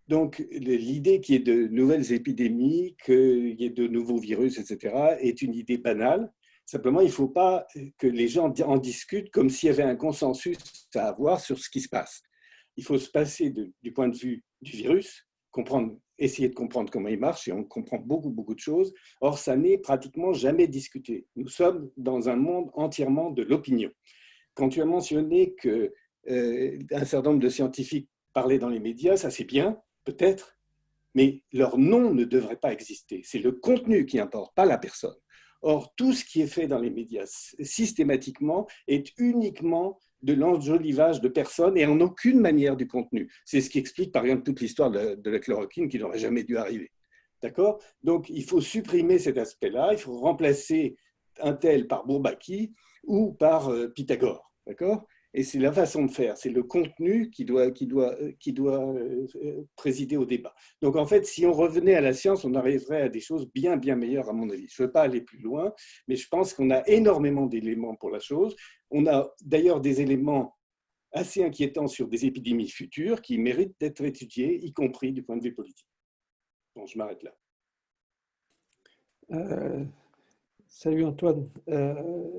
Donc, l'idée qu'il y ait de nouvelles épidémies, qu'il y ait de nouveaux virus, etc., est une idée banale. Simplement, il ne faut pas que les gens en discutent comme s'il y avait un consensus à avoir sur ce qui se passe. Il faut se passer du point de vue du virus, essayer de comprendre comment il marche, et on comprend beaucoup de choses. Or, ça n'est pratiquement jamais discuté. Nous sommes dans un monde entièrement de l'opinion. Quand tu as mentionné qu'un certain nombre de scientifiques parlaient dans les médias, ça c'est bien, peut-être, mais leur nom ne devrait pas exister. C'est le contenu qui importe, pas la personne. Or, tout ce qui est fait dans les médias systématiquement est uniquement de l'enjolivage de personnes et en aucune manière du contenu. C'est ce qui explique, par exemple, toute l'histoire de la chloroquine qui n'aurait jamais dû arriver. D'accord ? Donc, il faut supprimer cet aspect-là, il faut remplacer un tel par Bourbaki ou par Pythagore. D'accord ? Et c'est la façon de faire, c'est le contenu qui doit présider au débat. Donc en fait, si on revenait à la science, on arriverait à des choses bien meilleures à mon avis. Je ne veux pas aller plus loin, mais je pense qu'on a énormément d'éléments pour la chose. On a d'ailleurs des éléments assez inquiétants sur des épidémies futures qui méritent d'être étudiées, y compris du point de vue politique. Bon, je m'arrête là. Salut Antoine,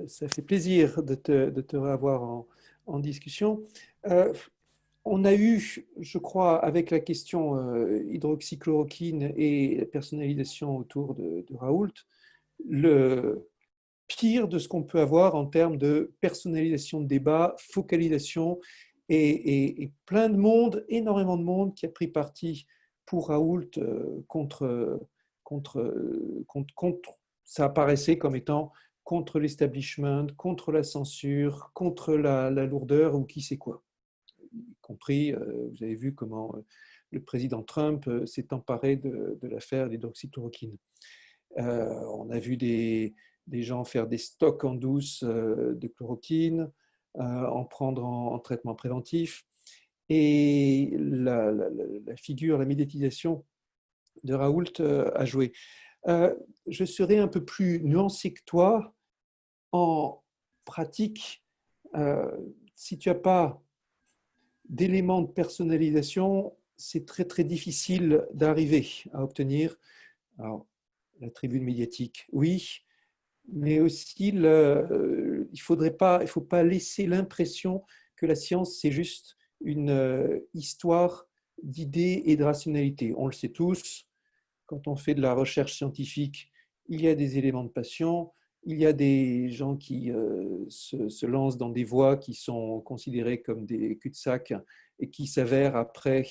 ça fait plaisir de te revoir en discussion. On a eu, je crois, avec la question hydroxychloroquine et la personnalisation autour de Raoult, le pire de ce qu'on peut avoir en termes de personnalisation de débat, focalisation et plein de monde, énormément de monde qui a pris parti pour Raoult contre ça apparaissait comme étant contre l'establishment, contre la censure, contre la lourdeur ou qui sait quoi. Y compris, vous avez vu comment le président Trump s'est emparé de l'affaire d'hydroxychloroquine. On a vu des gens faire des stocks en douce de chloroquine, en prendre en traitement préventif. Et la figure, la médiatisation de Raoult a joué. Je serais un peu plus nuancé que toi. En pratique, si tu n'as pas d'éléments de personnalisation, c'est très difficile d'arriver à obtenir. Alors, la tribune médiatique, oui, mais aussi il ne faut pas laisser l'impression que la science, c'est juste une histoire d'idées et de rationalité. On le sait tous, quand on fait de la recherche scientifique, il y a des éléments de passion, il y a des gens qui se lancent dans des voies qui sont considérées comme des cul-de-sac et qui s'avèrent après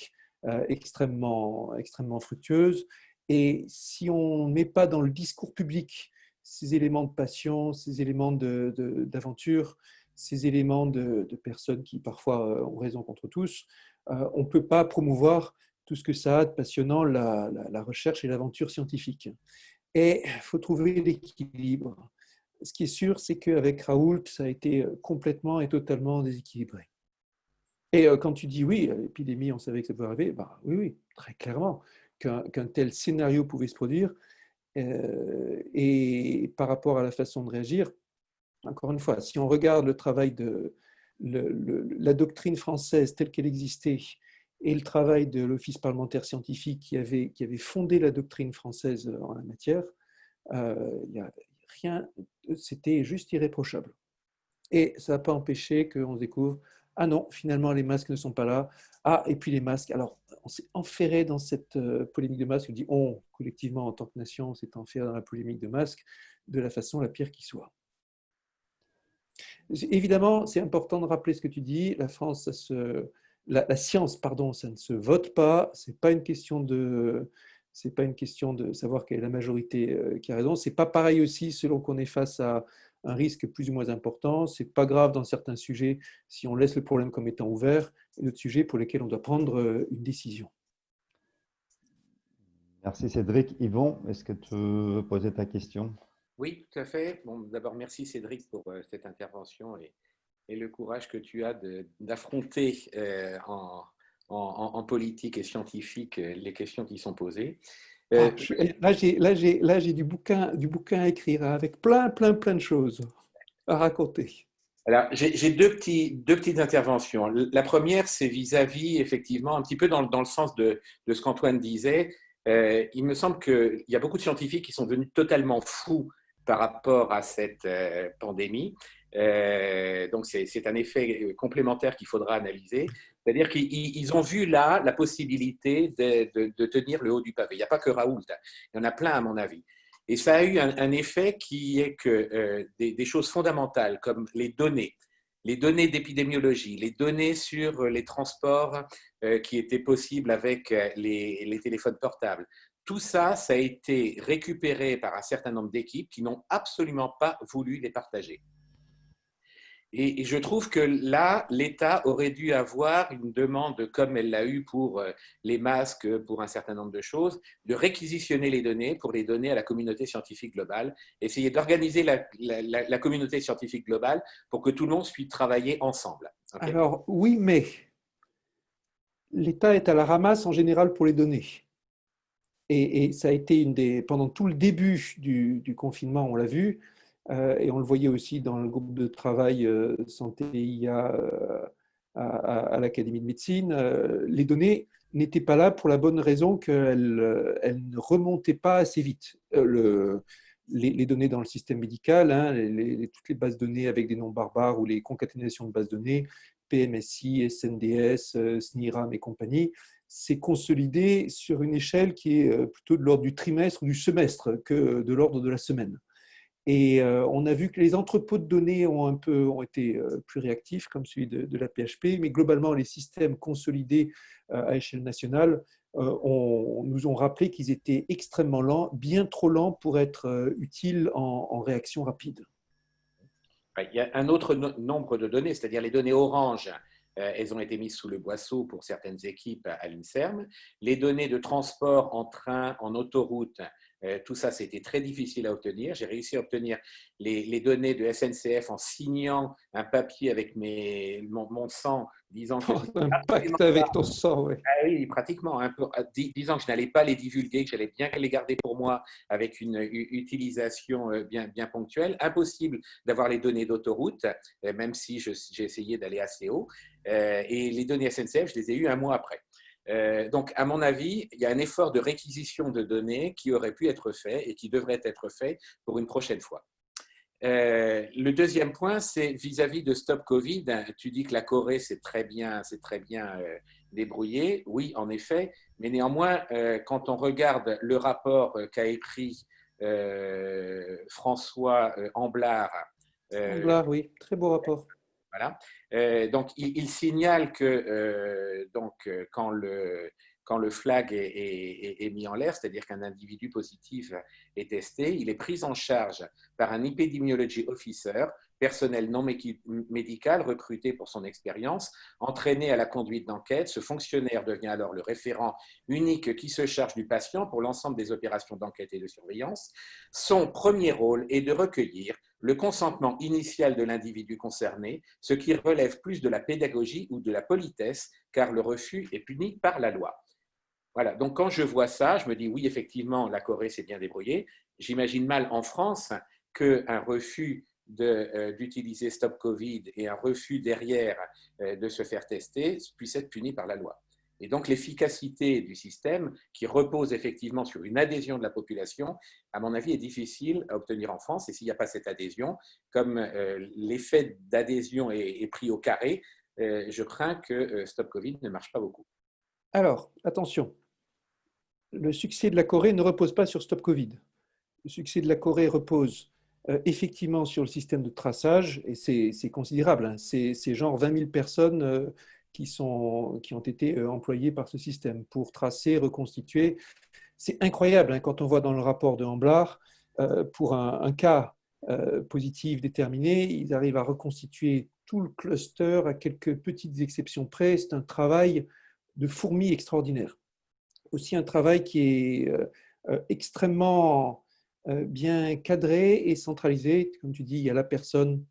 extrêmement fructueuses. Et si on ne met pas dans le discours public ces éléments de passion, ces éléments d'aventure, ces éléments de personnes qui parfois ont raison contre tous, on ne peut pas promouvoir tout ce que ça a de passionnant, la recherche et l'aventure scientifique. Et il faut trouver l'équilibre. Ce qui est sûr, c'est qu'avec Raoult, ça a été complètement et totalement déséquilibré. Et quand tu dis oui, l'épidémie, on savait que ça pouvait arriver, bah, oui, très clairement, qu'un tel scénario pouvait se produire. Et par rapport à la façon de réagir, encore une fois, si on regarde le travail de la doctrine française telle qu'elle existait et le travail de l'Office parlementaire scientifique qui avait fondé la doctrine française en la matière, il n'y a rien, c'était juste irréprochable. Et ça n'a pas empêché qu'on se découvre, ah non, finalement les masques ne sont pas là, ah, et puis les masques, alors on s'est enferré dans cette polémique de masques, on dit, collectivement en tant que nation, on s'est enferré dans la polémique de masques de la façon la pire qui soit. Évidemment, c'est important de rappeler ce que tu dis, la France, la science, pardon, ça ne se vote pas. C'est pas une question de savoir quelle est la majorité qui a raison. C'est pas pareil aussi selon qu'on est face à un risque plus ou moins important. C'est pas grave dans certains sujets si on laisse le problème comme étant ouvert, et d'autres sujets pour lesquels on doit prendre une décision. Merci Cédric. Yvon, est-ce que tu veux poser ta question? Oui, tout à fait. Bon, d'abord, merci Cédric pour cette intervention et le courage que tu as d'affronter en politique et scientifique les questions qui sont posées. Là, j'ai du bouquin à écrire hein, avec plein de choses à raconter. Alors, j'ai deux petites interventions. La première, c'est vis-à-vis, effectivement, un petit peu dans le sens de ce qu'Antoine disait. Il me semble qu'il y a beaucoup de scientifiques qui sont devenus totalement fous par rapport à cette pandémie. Donc, c'est un effet complémentaire qu'il faudra analyser. C'est-à-dire qu'ils ont vu là la possibilité de tenir le haut du pavé. Il n'y a pas que Raoult, il y en a plein à mon avis. Et ça a eu un effet qui est que des choses fondamentales comme les données d'épidémiologie, les données sur les transports qui étaient possibles avec les téléphones portables, tout ça, ça a été récupéré par un certain nombre d'équipes qui n'ont absolument pas voulu les partager. Et je trouve que là, l'État aurait dû avoir une demande, comme elle l'a eu pour les masques, pour un certain nombre de choses, de réquisitionner les données pour les donner à la communauté scientifique globale, essayer d'organiser la communauté scientifique globale pour que tout le monde puisse travailler ensemble. Okay. Alors, oui, mais l'État est à la ramasse en général pour les données. Et ça a été pendant tout le début du confinement, on l'a vu, et on le voyait aussi dans le groupe de travail santé IA à l'Académie de médecine, les données n'étaient pas là pour la bonne raison qu'elles ne remontaient pas assez vite. Les données dans le système médical, hein, toutes les bases de données avec des noms barbares ou les concaténations de bases de données, PMSI, SNDS, SNIRAM et compagnie, c'est consolidé sur une échelle qui est plutôt de l'ordre du trimestre ou du semestre que de l'ordre de la semaine. Et on a vu que les entrepôts de données ont été plus réactifs, comme celui de la PHP, mais globalement, les systèmes consolidés à échelle nationale nous ont rappelé qu'ils étaient extrêmement lents, bien trop lents pour être utiles en réaction rapide. Il y a un autre nombre de données, c'est-à-dire les données orange. Elles ont été mises sous le boisseau pour certaines équipes à l'INSERM. Les données de transport en train, en autoroute, tout ça, c'était très difficile à obtenir. J'ai réussi à obtenir les données de SNCF en signant un papier avec mon sang, disant que un pacte avec ton sang, oui. Ah oui, pratiquement, disant que je n'allais pas les divulguer, que j'allais bien les garder pour moi avec une utilisation bien ponctuelle. Impossible d'avoir les données d'autoroute, même si j'ai essayé d'aller assez haut. Et les données SNCF, je les ai eues un mois après. Donc, à mon avis, il y a un effort de réquisition de données qui aurait pu être fait et qui devrait être fait pour une prochaine fois. Le deuxième point, c'est vis-à-vis de Stop Covid. Tu dis que la Corée s'est très bien débrouillée. Oui, en effet. Mais néanmoins, quand on regarde le rapport qu'a écrit François Amblard. Amblard, oui, très beau rapport. Voilà. Donc, il signale que quand le flag est mis en l'air, c'est-à-dire qu'un individu positif est testé, il est pris en charge par un epidemiology officer, personnel non médical recruté pour son expérience, entraîné à la conduite d'enquête. Ce fonctionnaire devient alors le référent unique qui se charge du patient pour l'ensemble des opérations d'enquête et de surveillance. Son premier rôle est de recueillir le consentement initial de l'individu concerné, ce qui relève plus de la pédagogie ou de la politesse, car le refus est puni par la loi. Voilà, donc quand je vois ça, je me dis oui, effectivement, la Corée s'est bien débrouillée. J'imagine mal en France qu'un refus d'utiliser Stop Covid et un refus derrière de se faire tester puisse être puni par la loi. Et donc l'efficacité du système, qui repose effectivement sur une adhésion de la population, à mon avis, est difficile à obtenir en France. Et s'il n'y a pas cette adhésion, comme l'effet d'adhésion est pris au carré, je crains que Stop Covid ne marche pas beaucoup. Alors, attention, le succès de la Corée ne repose pas sur Stop Covid. Le succès de la Corée repose effectivement sur le système de traçage, et c'est considérable. Hein. C'est genre 20 000 personnes qui ont été employés par ce système pour tracer, reconstituer. C'est incroyable hein, quand on voit dans le rapport de Hamblard, pour un cas positif déterminé, ils arrivent à reconstituer tout le cluster à quelques petites exceptions près. C'est un travail de fourmi extraordinaire. Aussi un travail qui est extrêmement bien cadré et centralisé. Comme tu dis, il y a la personne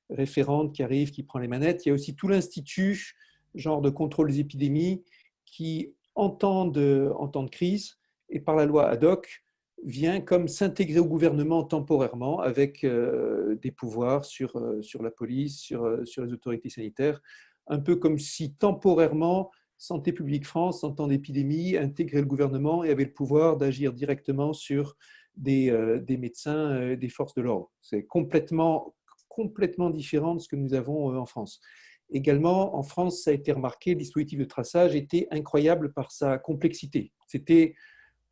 référente qui arrive, qui prend les manettes. Il y a aussi tout l'institut, genre de contrôle des épidémies, qui, en temps de crise, et par la loi ad hoc, vient comme s'intégrer au gouvernement temporairement avec des pouvoirs sur la police, sur les autorités sanitaires, un peu comme si temporairement Santé publique France, en temps d'épidémie, intégrait le gouvernement et avait le pouvoir d'agir directement sur des médecins des forces de l'ordre. C'est complètement différent de ce que nous avons en France. Également, en France, ça a été remarqué, le dispositif de traçage était incroyable par sa complexité. C'était,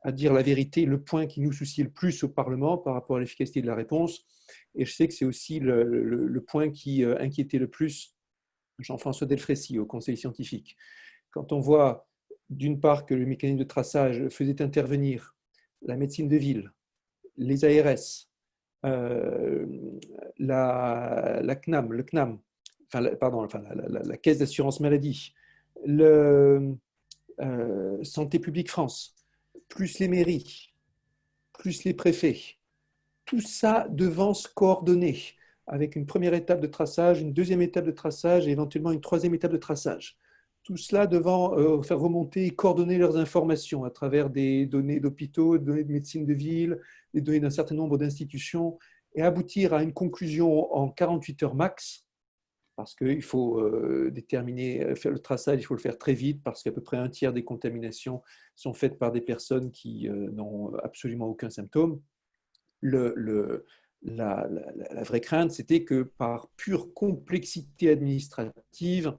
à dire la vérité, le point qui nous souciait le plus au Parlement par rapport à l'efficacité de la réponse. Et je sais que c'est aussi le point qui inquiétait le plus Jean-François Delfrécy au Conseil scientifique. Quand on voit, d'une part, que le mécanisme de traçage faisait intervenir la médecine de ville, les ARS, la CNAM, le CNAM, la Caisse d'assurance maladie, Santé publique France, plus les mairies, plus les préfets, tout ça devant se coordonner avec une première étape de traçage, une deuxième étape de traçage et éventuellement une troisième étape de traçage. Tout cela devant faire remonter et coordonner leurs informations à travers des données d'hôpitaux, des données de médecine de ville, des données d'un certain nombre d'institutions, et aboutir à une conclusion en 48 heures max, parce qu'il faut faire le traçage, il faut le faire très vite, parce qu'à peu près un tiers des contaminations sont faites par des personnes qui n'ont absolument aucun symptôme. La vraie crainte, c'était que par pure complexité administrative,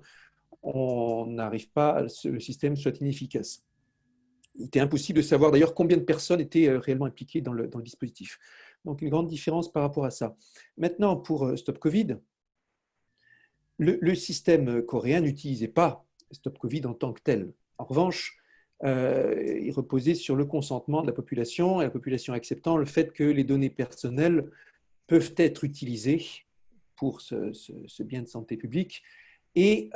on n'arrive pas, le système soit inefficace. Il était impossible de savoir d'ailleurs combien de personnes étaient réellement impliquées dans le dispositif. Donc une grande différence par rapport à ça. Maintenant, pour Stop Covid, le système coréen n'utilisait pas Stop Covid en tant que tel. En revanche, il reposait sur le consentement de la population, et la population acceptant le fait que les données personnelles peuvent être utilisées pour ce bien de santé publique, et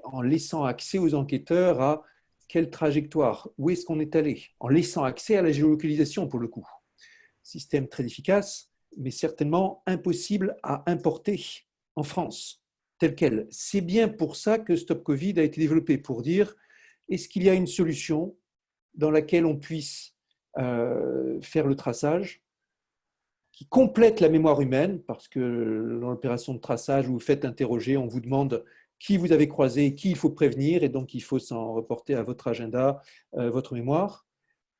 en laissant accès aux enquêteurs à quelle trajectoire, où est-ce qu'on est allé, en laissant accès à la géolocalisation pour le coup. Système très efficace, mais certainement impossible à importer en France, tel quel. C'est bien pour ça que Stop Covid a été développé, pour dire, est-ce qu'il y a une solution dans laquelle on puisse faire le traçage, qui complète la mémoire humaine, parce que dans l'opération de traçage, vous vous faites interroger, on vous demande qui vous avez croisé, qui il faut prévenir, et donc il faut s'en reporter à votre agenda, votre mémoire,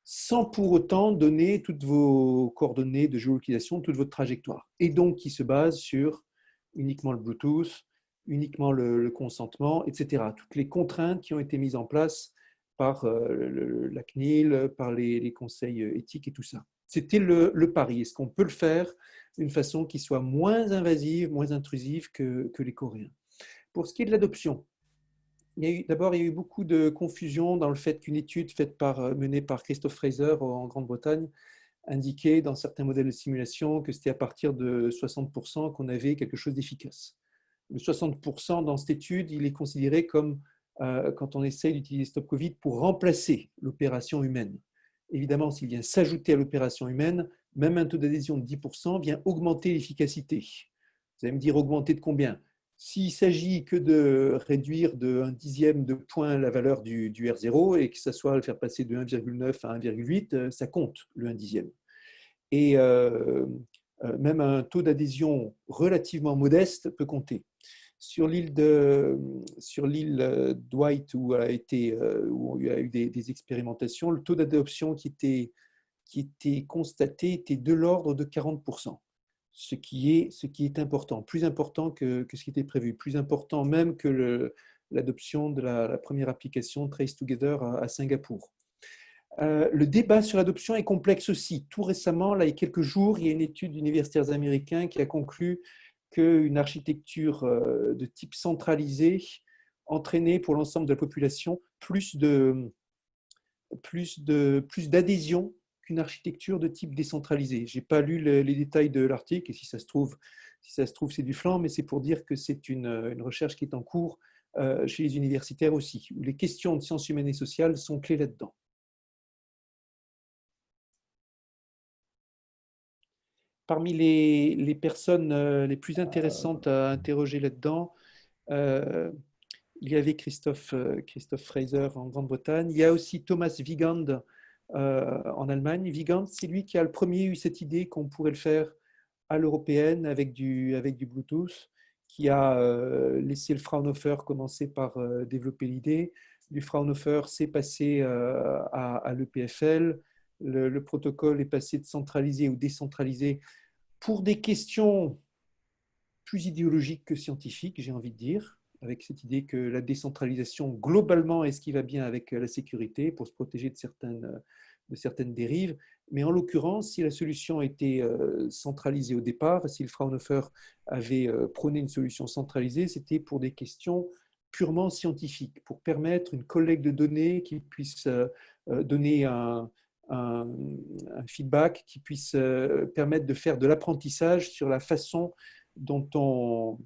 sans pour autant donner toutes vos coordonnées de géolocalisation, toute votre trajectoire. Et donc qui se base sur uniquement le Bluetooth, uniquement le consentement, etc. Toutes les contraintes qui ont été mises en place par la CNIL, par les conseils éthiques et tout ça. C'était le pari. Est-ce qu'on peut le faire d'une façon qui soit moins invasive, moins intrusive que les Coréens? Pour ce qui est de l'adoption, d'abord, il y a eu beaucoup de confusion dans le fait qu'une étude menée par Christophe Fraser en Grande-Bretagne indiquait dans certains modèles de simulation que c'était à partir de 60% qu'on avait quelque chose d'efficace. Le 60% dans cette étude, il est considéré comme quand on essaye d'utiliser Stop Covid pour remplacer l'opération humaine. Évidemment, s'il vient s'ajouter à l'opération humaine, même un taux d'adhésion de 10% vient augmenter l'efficacité. Vous allez me dire augmenter de combien? S'il s'agit que de réduire de 1/10 de point la valeur du R0 et que ça soit le faire passer de 1,9 à 1,8, ça compte le 1/10. Et même un taux d'adhésion relativement modeste peut compter. Sur l'île Dwight, où il y a eu des expérimentations, le taux d'adoption qui était constaté était de l'ordre de 40%, ce qui est important, plus important que ce qui était prévu, plus important même que l'adoption de la première application Trace Together à Singapour. Le débat sur l'adoption est complexe aussi. Tout récemment, là, il y a quelques jours, il y a une étude d'universitaires américains qui a conclu qu'une architecture de type centralisé entraîner pour l'ensemble de la population plus d'adhésion qu'une architecture de type décentralisé. Je n'ai pas lu les détails de l'article, et si ça se trouve, c'est du flan, mais c'est pour dire que c'est une recherche qui est en cours chez les universitaires aussi, où les questions de sciences humaines et sociales sont clés là-dedans. Parmi les personnes les plus intéressantes à interroger là-dedans, il y avait Christoph Fraser en Grande-Bretagne. Il y a aussi Thomas Wiegand en Allemagne. Wiegand, c'est lui qui a le premier eu cette idée qu'on pourrait le faire à l'européenne avec du Bluetooth, qui a laissé le Fraunhofer commencer par développer l'idée. Du Fraunhofer, c'est passé à l'EPFL. Le protocole est passé de centralisé ou décentralisé pour des questions plus idéologiques que scientifiques, j'ai envie de dire, avec cette idée que la décentralisation, globalement, est ce qui va bien avec la sécurité pour se protéger de certaines dérives. Mais en l'occurrence, si la solution était centralisée au départ, si le Fraunhofer avait prôné une solution centralisée, c'était pour des questions purement scientifiques, pour permettre une collecte de données qui puisse donner un feedback, qui puisse permettre de faire de l'apprentissage sur la façon dont on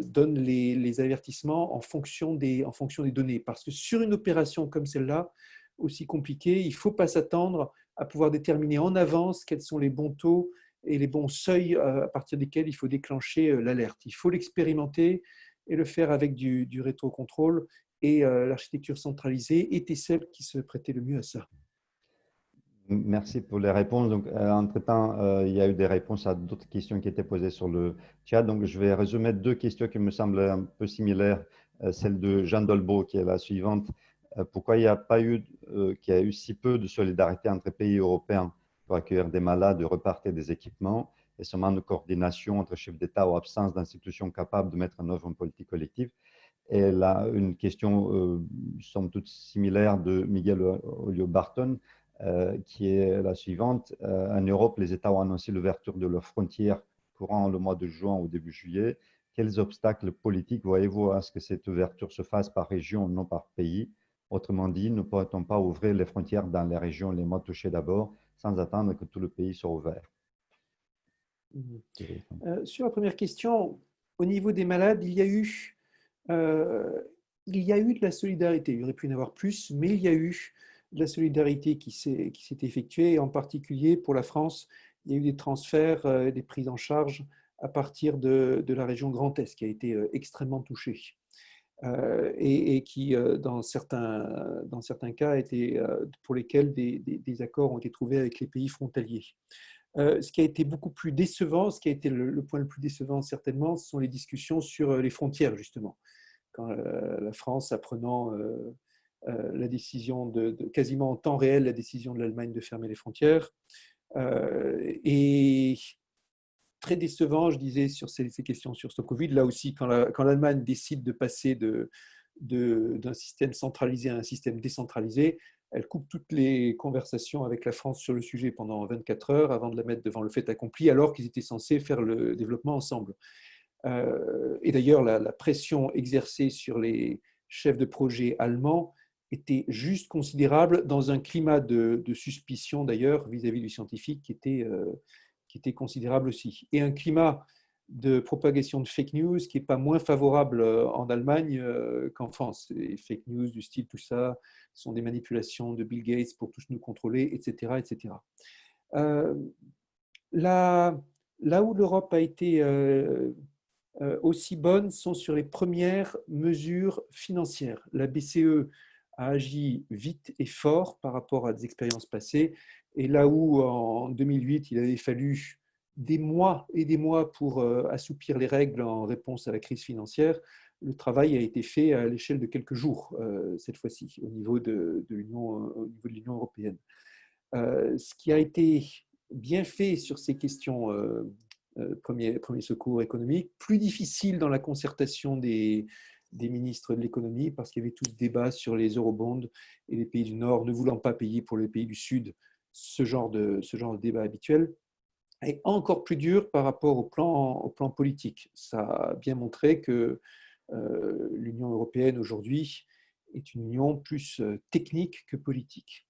donne les avertissements en fonction des données. Parce que sur une opération comme celle-là, aussi compliquée, il ne faut pas s'attendre à pouvoir déterminer en avance quels sont les bons taux et les bons seuils à partir desquels il faut déclencher l'alerte. Il faut l'expérimenter et le faire avec du rétrocontrôle. Et l'architecture centralisée était celle qui se prêtait le mieux à ça. Merci pour les réponses. Donc, entre-temps, il y a eu des réponses à d'autres questions qui étaient posées sur le chat. Donc, je vais résumer deux questions qui me semblent un peu similaires. Celle de Jean Dolbeau, qui est la suivante. Pourquoi il n'y a pas eu, qu'il y a eu si peu de solidarité entre pays européens pour accueillir des malades, repartir des équipements et seulement de coordination entre chefs d'État ou absence d'institutions capables de mettre en œuvre une politique collective? Et là, une question, somme toute similaire de Miguel Olio-Barton, qui est la suivante. En Europe, les États ont annoncé l'ouverture de leurs frontières courant le mois de juin au début juillet. Quels obstacles politiques voyez-vous à ce que cette ouverture se fasse par région, non par pays? Autrement dit, ne pourrait-on pas ouvrir les frontières dans les régions les moins touchées d'abord, sans attendre que tout le pays soit ouvert? Sur la première question, au niveau des malades, il y a eu de la solidarité. Il aurait pu y en avoir plus, mais il y a eu de la solidarité qui s'est effectuée. En particulier, pour la France, il y a eu des transferts, des prises en charge à partir de la région Grand Est, qui a été extrêmement touchée. Et qui, dans certains cas, pour lesquels des accords ont été trouvés avec les pays frontaliers. Ce qui a été beaucoup plus décevant, ce qui a été le point le plus décevant certainement, ce sont les discussions sur les frontières, justement. Quand la France, apprenant la décision quasiment en temps réel, la décision de l'Allemagne de fermer les frontières, et très décevant, je disais, sur ces questions sur ce Covid. Là aussi, quand l'Allemagne décide de passer d'un système centralisé à un système décentralisé, elle coupe toutes les conversations avec la France sur le sujet pendant 24 heures avant de la mettre devant le fait accompli, alors qu'ils étaient censés faire le développement ensemble. Et d'ailleurs, la pression exercée sur les chefs de projet allemands était juste considérable dans un climat de suspicion, d'ailleurs, vis-à-vis du scientifique qui était considérable aussi. Et un climat de propagation de fake news qui n'est pas moins favorable en Allemagne qu'en France. Les fake news du style tout ça sont des manipulations de Bill Gates pour tous nous contrôler, etc. etc. Là où l'Europe a été aussi bonne sont sur les premières mesures financières. La BCE a agi vite et fort par rapport à des expériences passées. Et là où, en 2008, il avait fallu des mois et des mois pour assouplir les règles en réponse à la crise financière, le travail a été fait à l'échelle de quelques jours, cette fois-ci, au niveau de l'Union européenne. Ce qui a été bien fait sur ces questions premier secours économique, plus difficile dans la concertation des ministres de l'économie, parce qu'il y avait tout ce débat sur les eurobonds et les pays du Nord ne voulant pas payer pour les pays du Sud, ce genre de débat habituel, et encore plus dur par rapport au plan politique. Ça a bien montré que L'Union européenne aujourd'hui est une union plus technique que politique.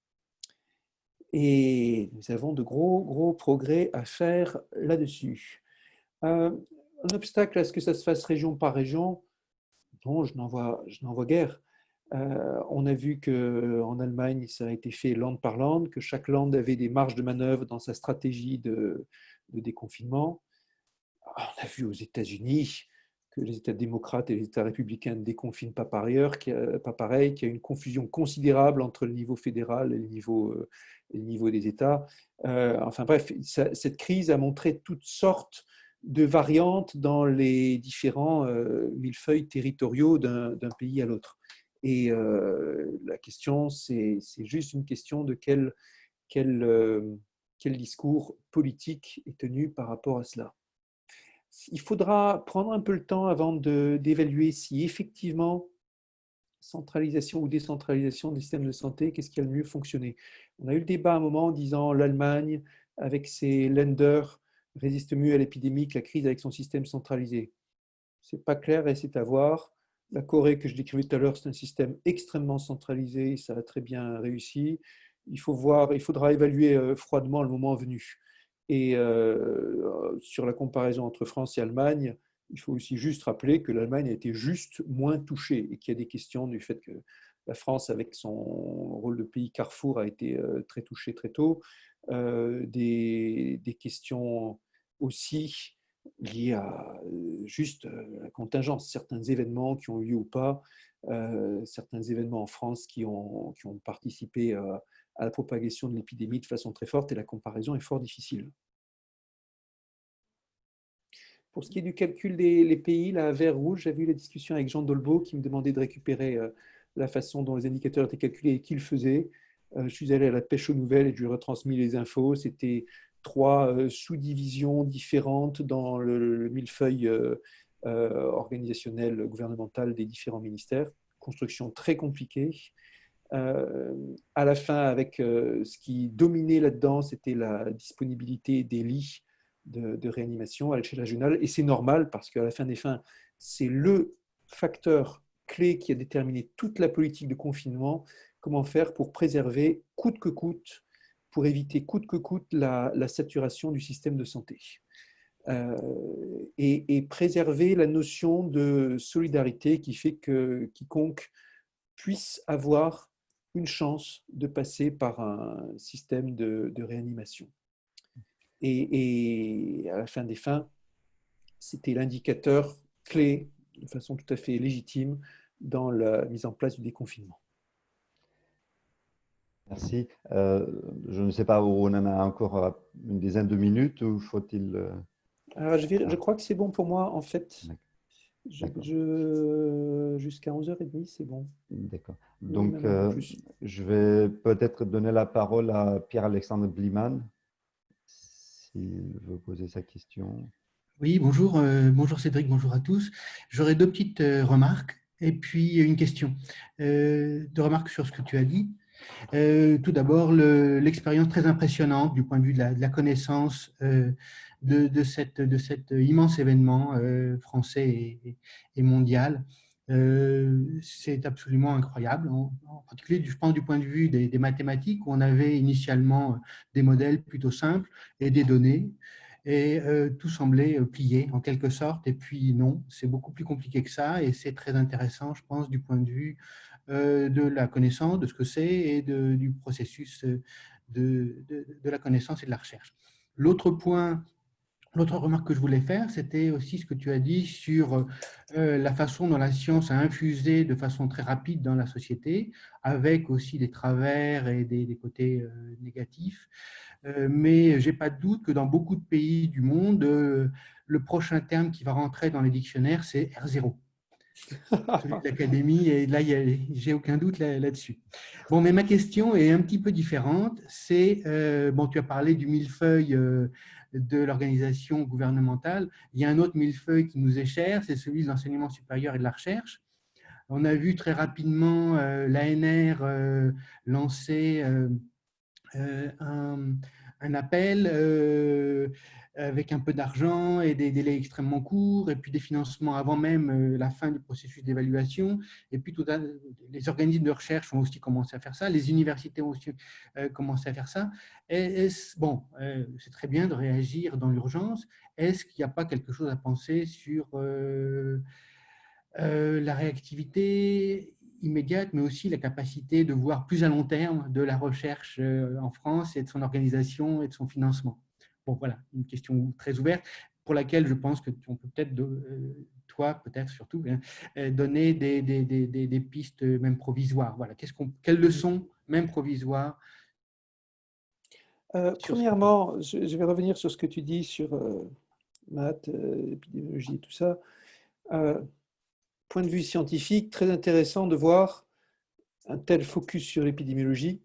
Et nous avons de gros progrès à faire là-dessus. Un obstacle à ce que ça se fasse région par région, non, je n'en vois guère. On a vu qu'en Allemagne, ça a été fait land par land, que chaque land avait des marges de manœuvre dans sa stratégie de déconfinement. On a vu aux États-Unis que les États démocrates et les États républicains ne déconfinent pas par ailleurs, pas pareil, qu'il y a une confusion considérable entre le niveau fédéral et le niveau des États. Enfin bref, cette crise a montré toutes sortes de variantes dans les différents millefeuilles territoriaux d'un pays à l'autre. Et la question, c'est juste une question de quel discours politique est tenu par rapport à cela. Il faudra prendre un peu le temps avant d'évaluer si effectivement centralisation ou décentralisation des systèmes de santé, qu'est-ce qui a le mieux fonctionné. On a eu le débat à un moment en disant l'Allemagne, avec ses lenders, résiste mieux à l'épidémie que la crise avec son système centralisé. Ce n'est pas clair et c'est à voir. La Corée, que je décrivais tout à l'heure, c'est un système extrêmement centralisé, ça a très bien réussi. Il faudra évaluer froidement le moment venu. Et sur la comparaison entre France et Allemagne, il faut aussi juste rappeler que l'Allemagne a été juste moins touchée et qu'il y a des questions du fait que la France, avec son rôle de pays carrefour, a été très touchée très tôt. Des questions aussi liées à juste la contingence, certains événements qui ont eu lieu ou pas, certains événements en France qui ont participé à la propagation de l'épidémie de façon très forte et la comparaison est fort difficile. Pour ce qui est du calcul des pays, là, vert-rouge, j'avais eu la discussion avec Jean Dolbeau qui me demandait de récupérer la façon dont les indicateurs étaient calculés et qui le faisait. Je suis allé à la pêche aux nouvelles et je lui ai retransmis les infos. C'était 3 sous-divisions différentes dans le millefeuille organisationnel gouvernemental des différents ministères. Construction très compliquée. À la fin, avec ce qui dominait là-dedans, c'était la disponibilité des lits de réanimation à l'échelle régionale. Et c'est normal parce qu'à la fin des fins, c'est le facteur clé qui a déterminé toute la politique de confinement. Comment faire pour préserver coûte que coûte, pour éviter coûte que coûte la saturation du système de santé. Et préserver la notion de solidarité qui fait que quiconque puisse avoir une chance de passer par un système de réanimation. Et à la fin des fins, c'était l'indicateur clé, de façon tout à fait légitime, dans la mise en place du déconfinement. Merci. Je ne sais pas où on en a encore une dizaine de minutes ou faut-il… Alors, je crois que c'est bon pour moi, en fait. Jusqu'à 11h30, c'est bon. D'accord. Donc, je vais peut-être donner la parole à Pierre-Alexandre Bliman, s'il veut poser sa question. Oui, bonjour, bonjour Cédric, bonjour à tous. J'aurais 2 petites remarques et puis une question. 2 remarques sur ce que tu as dit. Tout d'abord, l'expérience très impressionnante du point de vue de la connaissance de cet immense événement français et mondial. C'est absolument incroyable, en particulier, je pense, du point de vue des mathématiques, où on avait initialement des modèles plutôt simples et des données, et tout semblait plié en quelque sorte, et puis non, c'est beaucoup plus compliqué que ça, et c'est très intéressant, je pense, du point de vue de la connaissance, de ce que c'est, et du processus de la connaissance et de la recherche. L'autre remarque que je voulais faire, c'était aussi ce que tu as dit sur la façon dont la science a infusé de façon très rapide dans la société, avec aussi des travers et des côtés négatifs. Mais je n'ai pas de doute que dans beaucoup de pays du monde, le prochain terme qui va rentrer dans les dictionnaires, c'est R0. Celui de l'académie, et là, j'ai aucun doute là-dessus. Bon, mais ma question est un petit peu différente. C'est, bon, tu as parlé du millefeuille de l'organisation gouvernementale. Il y a un autre millefeuille qui nous est cher, c'est celui de l'enseignement supérieur et de la recherche. On a vu très rapidement l'ANR lancer un appel avec un peu d'argent et des délais extrêmement courts, et puis des financements avant même la fin du processus d'évaluation. Et puis les organismes de recherche ont aussi commencé à faire ça, les universités ont aussi commencé à faire ça. Bon, c'est très bien de réagir dans l'urgence. Est-ce qu'il n'y a pas quelque chose à penser sur la réactivité immédiate, mais aussi la capacité de voir plus à long terme de la recherche en France et de son organisation et de son financement? Bon, voilà, une question très ouverte pour laquelle je pense qu'on peut peut-être, toi peut-être surtout, donner des pistes même provisoires. Voilà, quelles leçons, même provisoires? Premièrement, je vais revenir sur ce que tu dis sur maths, épidémiologie et tout ça. Point de vue scientifique, très intéressant de voir un tel focus sur l'épidémiologie.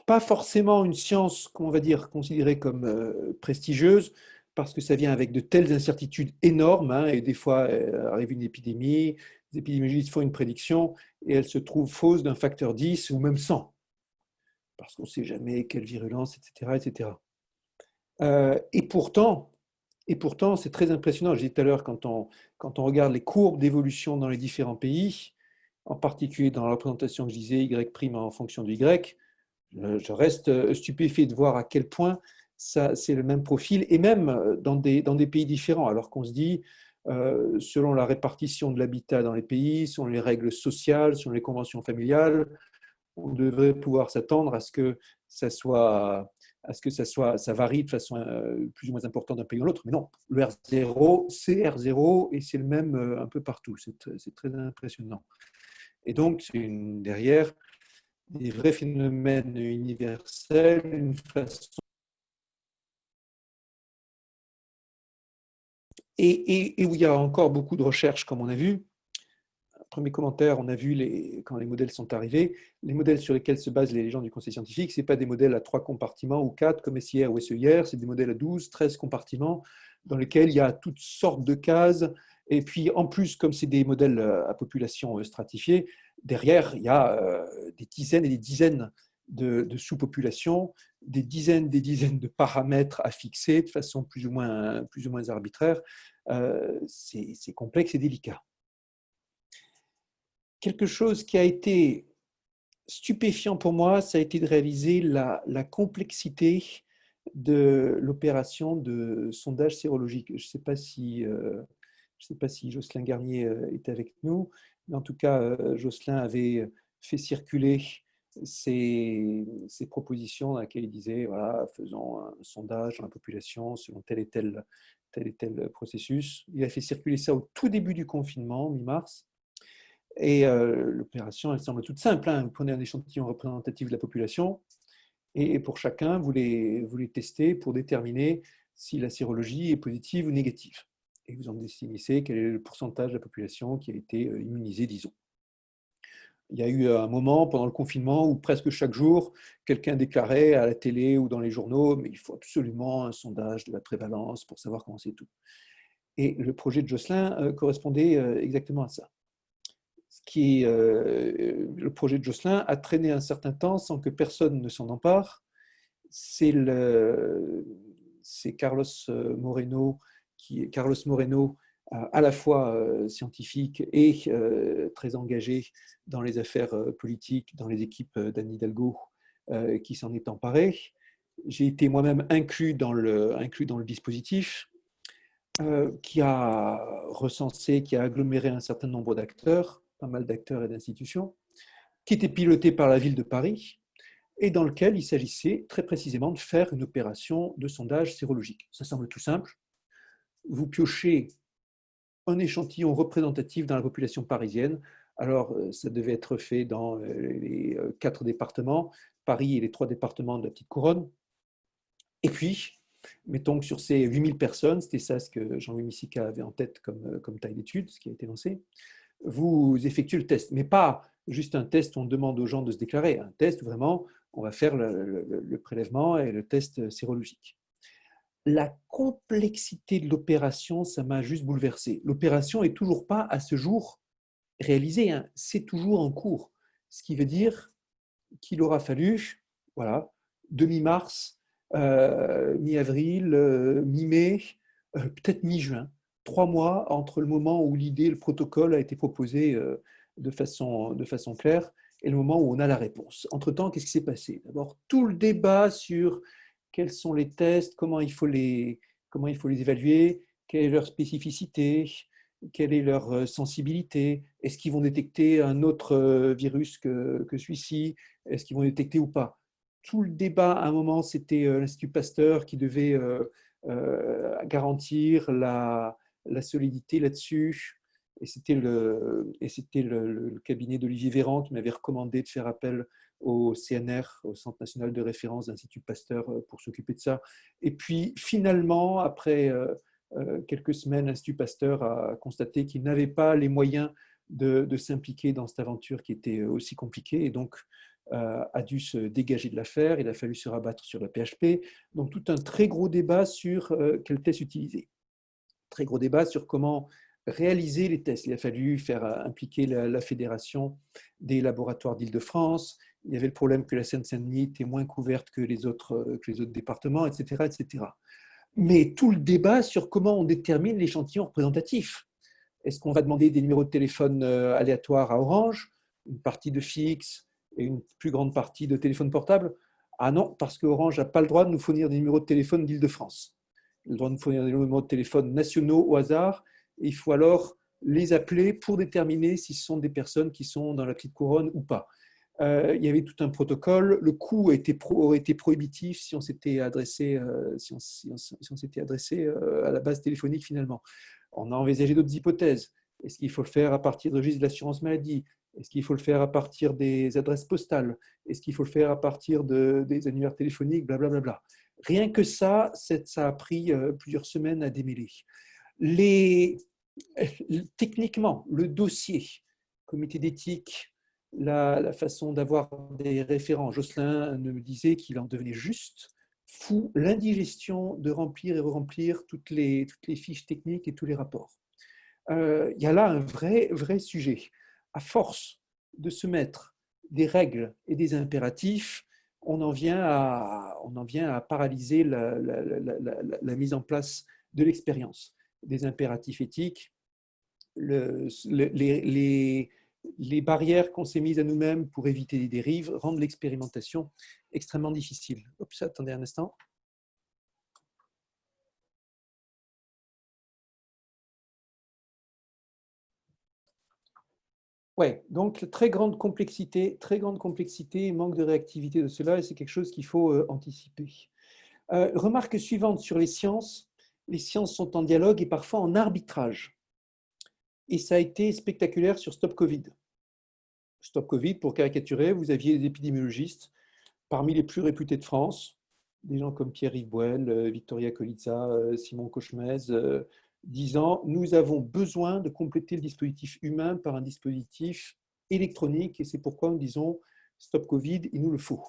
Pas forcément une science qu'on va dire considérée comme prestigieuse, parce que ça vient avec de telles incertitudes énormes, hein, et des fois arrive une épidémie, les épidémiologistes font une prédiction et elle se trouve fausse d'un facteur 10 ou même 100, parce qu'on ne sait jamais quelle virulence, etc. etc. Et pourtant, c'est très impressionnant. Je disais tout à l'heure, quand on regarde les courbes d'évolution dans les différents pays, en particulier dans la représentation que je disais, Y' en fonction de Y, je reste stupéfait de voir à quel point c'est le même profil, et même dans des pays différents, alors qu'on se dit, selon la répartition de l'habitat dans les pays, selon les règles sociales, selon les conventions familiales, on devrait pouvoir s'attendre à ce que ça varie de façon plus ou moins importante d'un pays à l'autre. Mais non, le R0, c'est R0 et c'est le même un peu partout. C'est très impressionnant. Et donc, c'est derrière des vrais phénomènes universels, une façon. Et où il y a encore beaucoup de recherches, comme on a vu. Premier commentaire, on a vu quand les modèles sont arrivés, les modèles sur lesquels se basent les gens du conseil scientifique, ce n'est pas des modèles à 3 compartiments ou 4 comme SIR ou SEIR, c'est des modèles à 12, 13 compartiments dans lesquels il y a toutes sortes de cases. Et puis en plus, comme c'est des modèles à population stratifiée, derrière, il y a des dizaines et des dizaines de sous-populations, des dizaines de paramètres à fixer de façon plus ou moins arbitraire. C'est complexe et délicat. Quelque chose qui a été stupéfiant pour moi, ça a été de réaliser la complexité de l'opération de sondage sérologique. Je ne sais pas si Jocelyn Garnier était avec nous, mais en tout cas, Jocelyn avait fait circuler ses propositions dans lesquelles il disait, voilà, faisons un sondage dans la population selon tel et tel processus. Il a fait circuler ça au tout début du confinement, mi-mars. Et l'opération, elle semble toute simple, hein. Vous prenez un échantillon représentatif de la population et pour chacun, vous les testez pour déterminer si la sérologie est positive ou négative. Et vous en définissez quel est le pourcentage de la population qui a été immunisée, disons. Il y a eu un moment pendant le confinement où presque chaque jour, quelqu'un déclarait à la télé ou dans les journaux, mais il faut absolument un sondage de la prévalence pour savoir comment c'est tout. Et le projet de Jocelyn correspondait exactement à ça. Le projet de Jocelyn a traîné un certain temps sans que personne ne s'en empare. C'est Carlos Moreno, à la fois scientifique et très engagé dans les affaires politiques, dans les équipes d'Anne Hidalgo, qui s'en est emparé. J'ai été moi-même inclus dans le dispositif, qui a recensé, qui a aggloméré un certain nombre d'acteurs, pas mal d'acteurs et d'institutions, qui était piloté par la ville de Paris et dans lequel il s'agissait très précisément de faire une opération de sondage sérologique. Ça semble tout simple. Vous piochez un échantillon représentatif dans la population parisienne. Alors, ça devait être fait dans les 4 départements, Paris et les 3 départements de la Petite Couronne. Et puis, mettons que sur ces 8000 personnes, c'était ça ce que Jean-Louis Missika avait en tête comme taille d'étude, ce qui a été lancé, vous effectuez le test, mais pas juste un test où on demande aux gens de se déclarer, un test où vraiment on va faire le prélèvement et le test sérologique. La complexité de l'opération, ça m'a juste bouleversé. L'opération n'est toujours pas à ce jour réalisée, hein. C'est toujours en cours, ce qui veut dire qu'il aura fallu de mi-mars, mi-avril, mi-mai, peut-être mi-juin. 3 mois entre le moment où l'idée, le protocole a été proposé de façon claire et le moment où on a la réponse. Entre-temps, qu'est-ce qui s'est passé? D'abord, tout le débat sur quels sont les tests, comment il faut les évaluer, quelle est leur spécificité, quelle est leur sensibilité, est-ce qu'ils vont détecter un autre virus que celui-ci, est-ce qu'ils vont détecter ou pas. Tout le débat, à un moment, c'était l'Institut Pasteur qui devait garantir la solidité là-dessus. Et c'était le cabinet d'Olivier Véran qui m'avait recommandé de faire appel au CNR, au Centre national de référence de l'Institut Pasteur, pour s'occuper de ça. Et puis, finalement, après quelques semaines, l'Institut Pasteur a constaté qu'il n'avait pas les moyens de s'impliquer dans cette aventure qui était aussi compliquée. Et donc, a dû se dégager de l'affaire. Il a fallu se rabattre sur la PHP. Donc, tout un très gros débat sur quel test utiliser. Très gros débat sur comment réaliser les tests. Il a fallu faire impliquer la Fédération des laboratoires d'Île-de-France. Il y avait le problème que la Seine-Saint-Denis était moins couverte que les autres départements, etc., etc. Mais tout le débat sur comment on détermine l'échantillon représentatif. Est-ce qu'on va demander des numéros de téléphone aléatoires à Orange, une partie de fixe et une plus grande partie de téléphone portable? Ah non, parce qu'Orange n'a pas le droit de nous fournir des numéros de téléphone d'Île-de-France. Il a le droit de nous fournir des numéros de téléphone nationaux au hasard. Et il faut alors les appeler pour déterminer si ce sont des personnes qui sont dans la petite couronne ou pas. Il y avait tout un protocole. Le coût aurait été prohibitif si on s'était adressé, à la base téléphonique finalement. On a envisagé d'autres hypothèses. Est-ce qu'il faut le faire à partir de registre de l'assurance maladie? Est-ce qu'il faut le faire à partir des adresses postales? Est-ce qu'il faut le faire à partir des annuaires téléphoniques? Blablabla. Rien que ça a pris plusieurs semaines à démêler. Techniquement, le dossier, comité d'éthique, la façon d'avoir des référents. Jocelyn me disait qu'il en devenait juste fou l'indigestion de remplir et re-remplir toutes les fiches techniques et tous les rapports. Il y a là un vrai sujet. À force de se mettre des règles et des impératifs, on en vient à paralyser la mise en place de l'expérience. Des impératifs éthiques, les barrières qu'on s'est mises à nous-mêmes pour éviter les dérives rendent l'expérimentation extrêmement difficile. Oups, attendez un instant. Oui, donc très grande complexité, manque de réactivité de cela, et c'est quelque chose qu'il faut anticiper. Remarque suivante sur les sciences sont en dialogue et parfois en arbitrage. Et ça a été spectaculaire sur Stop Covid. Stop Covid, pour caricaturer, vous aviez des épidémiologistes parmi les plus réputés de France, des gens comme Pierre-Yves Boel, Victoria Colizza, Simon Cauchemez, disant « Nous avons besoin de compléter le dispositif humain par un dispositif électronique et c'est pourquoi nous disons « Stop Covid, il nous le faut ».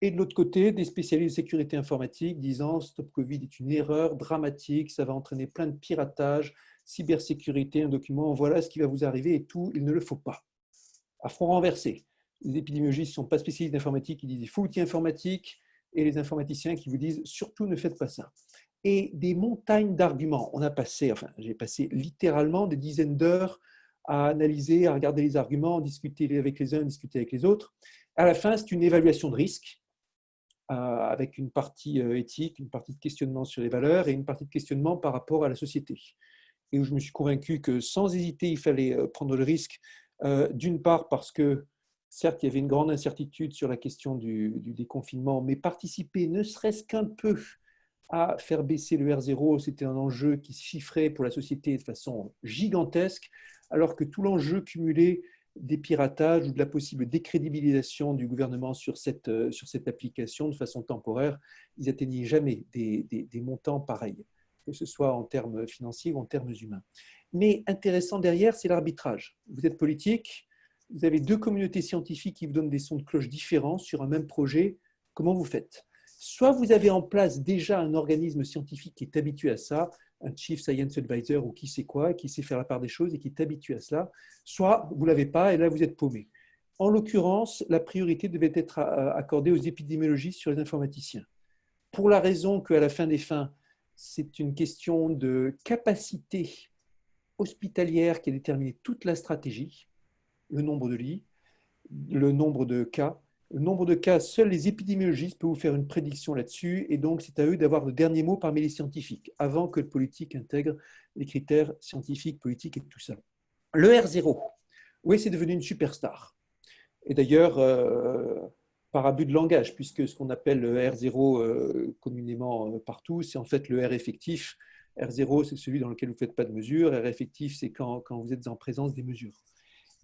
Et de l'autre côté, des spécialistes de sécurité informatique disant « Stop Covid est une erreur dramatique, ça va entraîner plein de piratage, cybersécurité, un document, voilà ce qui va vous arriver et tout, il ne le faut pas ». À front renversé, les épidémiologistes ne sont pas spécialistes d'informatique, ils disent « Il faut outil informatique » et les informaticiens qui vous disent « Surtout ne faites pas ça ». Et des montagnes d'arguments. J'ai passé littéralement des dizaines d'heures à analyser, à regarder les arguments, discuter avec les uns, discuter avec les autres. À la fin, c'est une évaluation de risque avec une partie éthique, une partie de questionnement sur les valeurs et une partie de questionnement par rapport à la société. Et où je me suis convaincu que sans hésiter, il fallait prendre le risque, d'une part parce que, certes, il y avait une grande incertitude sur la question du déconfinement, mais participer ne serait-ce qu'un peu à faire baisser le R0, c'était un enjeu qui se chiffrait pour la société de façon gigantesque, alors que tout l'enjeu cumulé des piratages ou de la possible décrédibilisation du gouvernement sur cette application de façon temporaire, ils n'atteignaient jamais des montants pareils, que ce soit en termes financiers ou en termes humains. Mais intéressant derrière, c'est l'arbitrage. Vous êtes politique, vous avez deux communautés scientifiques qui vous donnent des sons de cloche différents sur un même projet, comment vous faites ? Soit vous avez en place déjà un organisme scientifique qui est habitué à ça, un Chief Science Advisor ou qui sait quoi, qui sait faire la part des choses et qui est habitué à cela, soit vous ne l'avez pas et là vous êtes paumé. En l'occurrence, la priorité devait être accordée aux épidémiologistes sur les informaticiens. Pour la raison qu'à la fin des fins, c'est une question de capacité hospitalière qui a déterminé toute la stratégie, le nombre de lits, le nombre de cas. Le nombre de cas, seuls les épidémiologistes peuvent vous faire une prédiction là-dessus, et donc c'est à eux d'avoir le dernier mot parmi les scientifiques, avant que le politique intègre les critères scientifiques, politiques et tout ça. Le R0, oui, c'est devenu une superstar. Et d'ailleurs, par abus de langage, puisque ce qu'on appelle le R0 communément partout, c'est en fait le R effectif. R0, c'est celui dans lequel vous ne faites pas de mesures. R effectif, c'est quand vous êtes en présence des mesures.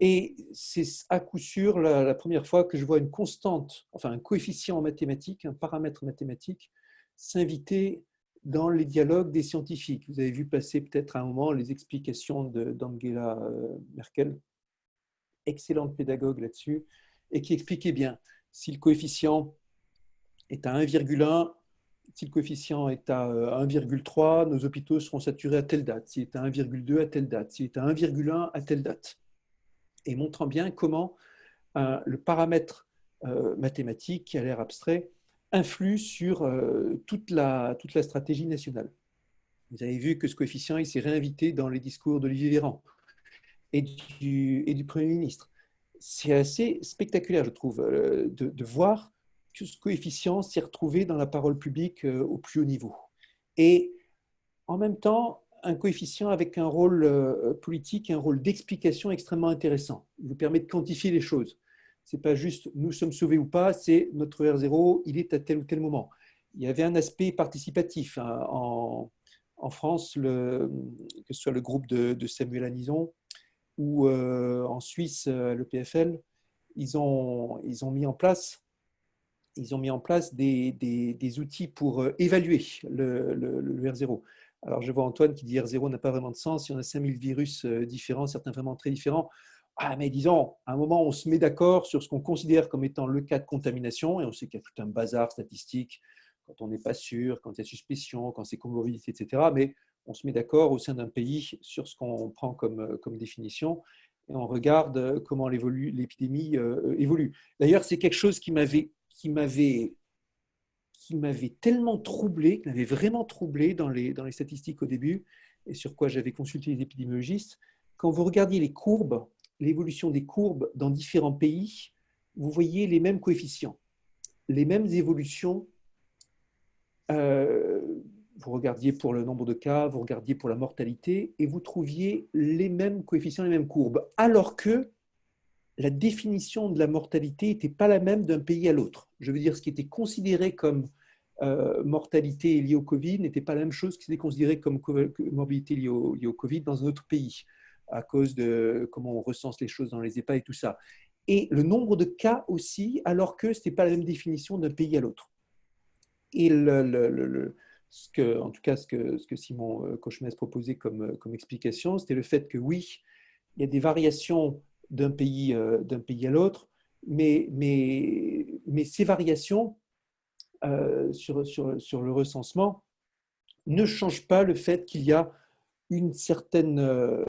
Et c'est à coup sûr la première fois que je vois une constante, enfin un coefficient en mathématiques, un paramètre mathématique, s'inviter dans les dialogues des scientifiques. Vous avez vu passer peut-être à un moment les explications d'Angela Merkel, excellente pédagogue là-dessus, et qui expliquait bien si le coefficient est à 1,1, si le coefficient est à 1,3, nos hôpitaux seront saturés à telle date, s'il est à 1,2 à telle date, s'il est à 1,1 à telle date. Et montrant bien comment le paramètre mathématique, qui a l'air abstrait, influe sur toute la stratégie nationale. Vous avez vu que ce coefficient il s'est réinvité dans les discours d'Olivier Véran et du Premier ministre. C'est assez spectaculaire, je trouve, de voir que ce coefficient s'est retrouvé dans la parole publique au plus haut niveau. Et en même temps, un coefficient avec un rôle politique, un rôle d'explication extrêmement intéressant. Il vous permet de quantifier les choses. Ce n'est pas juste « nous sommes sauvés ou pas », c'est « notre R0, il est à tel ou tel moment ». Il y avait un aspect participatif. Hein. En France, que ce soit le groupe de Samuel Anison ou en Suisse, le PFL, ils ont mis en place des outils pour évaluer le R0. Alors, je vois Antoine qui dit R0 n'a pas vraiment de sens. Si on a 5000 virus différents, certains vraiment très différents. Ah, mais disons, à un moment, on se met d'accord sur ce qu'on considère comme étant le cas de contamination, et on sait qu'il y a tout un bazar statistique quand on n'est pas sûr, quand il y a suspicion, quand c'est comorbidité, etc. Mais on se met d'accord au sein d'un pays sur ce qu'on prend comme définition, et on regarde comment l'épidémie évolue. D'ailleurs, c'est quelque chose qui m'avait tellement troublé, qui m'avait vraiment troublé dans les statistiques au début, et sur quoi j'avais consulté les épidémiologistes. Quand vous regardiez les courbes, l'évolution des courbes dans différents pays, vous voyez les mêmes coefficients, les mêmes évolutions. Vous regardiez pour le nombre de cas, vous regardiez pour la mortalité, et vous trouviez les mêmes coefficients, les mêmes courbes, alors que la définition de la mortalité n'était pas la même d'un pays à l'autre. Je veux dire, ce qui était considéré comme mortalité liée au Covid n'était pas la même chose qui était considéré comme morbidité liée au Covid dans un autre pays, à cause de comment on recense les choses dans les EHPAD et tout ça. Et le nombre de cas aussi, alors que ce n'était pas la même définition d'un pays à l'autre. Et en tout cas, ce que Simon Kochmes proposait comme explication, c'était le fait que oui, il y a des variations d'un pays à l'autre, mais ces variations sur le recensement ne changent pas le fait qu'il y a une certaine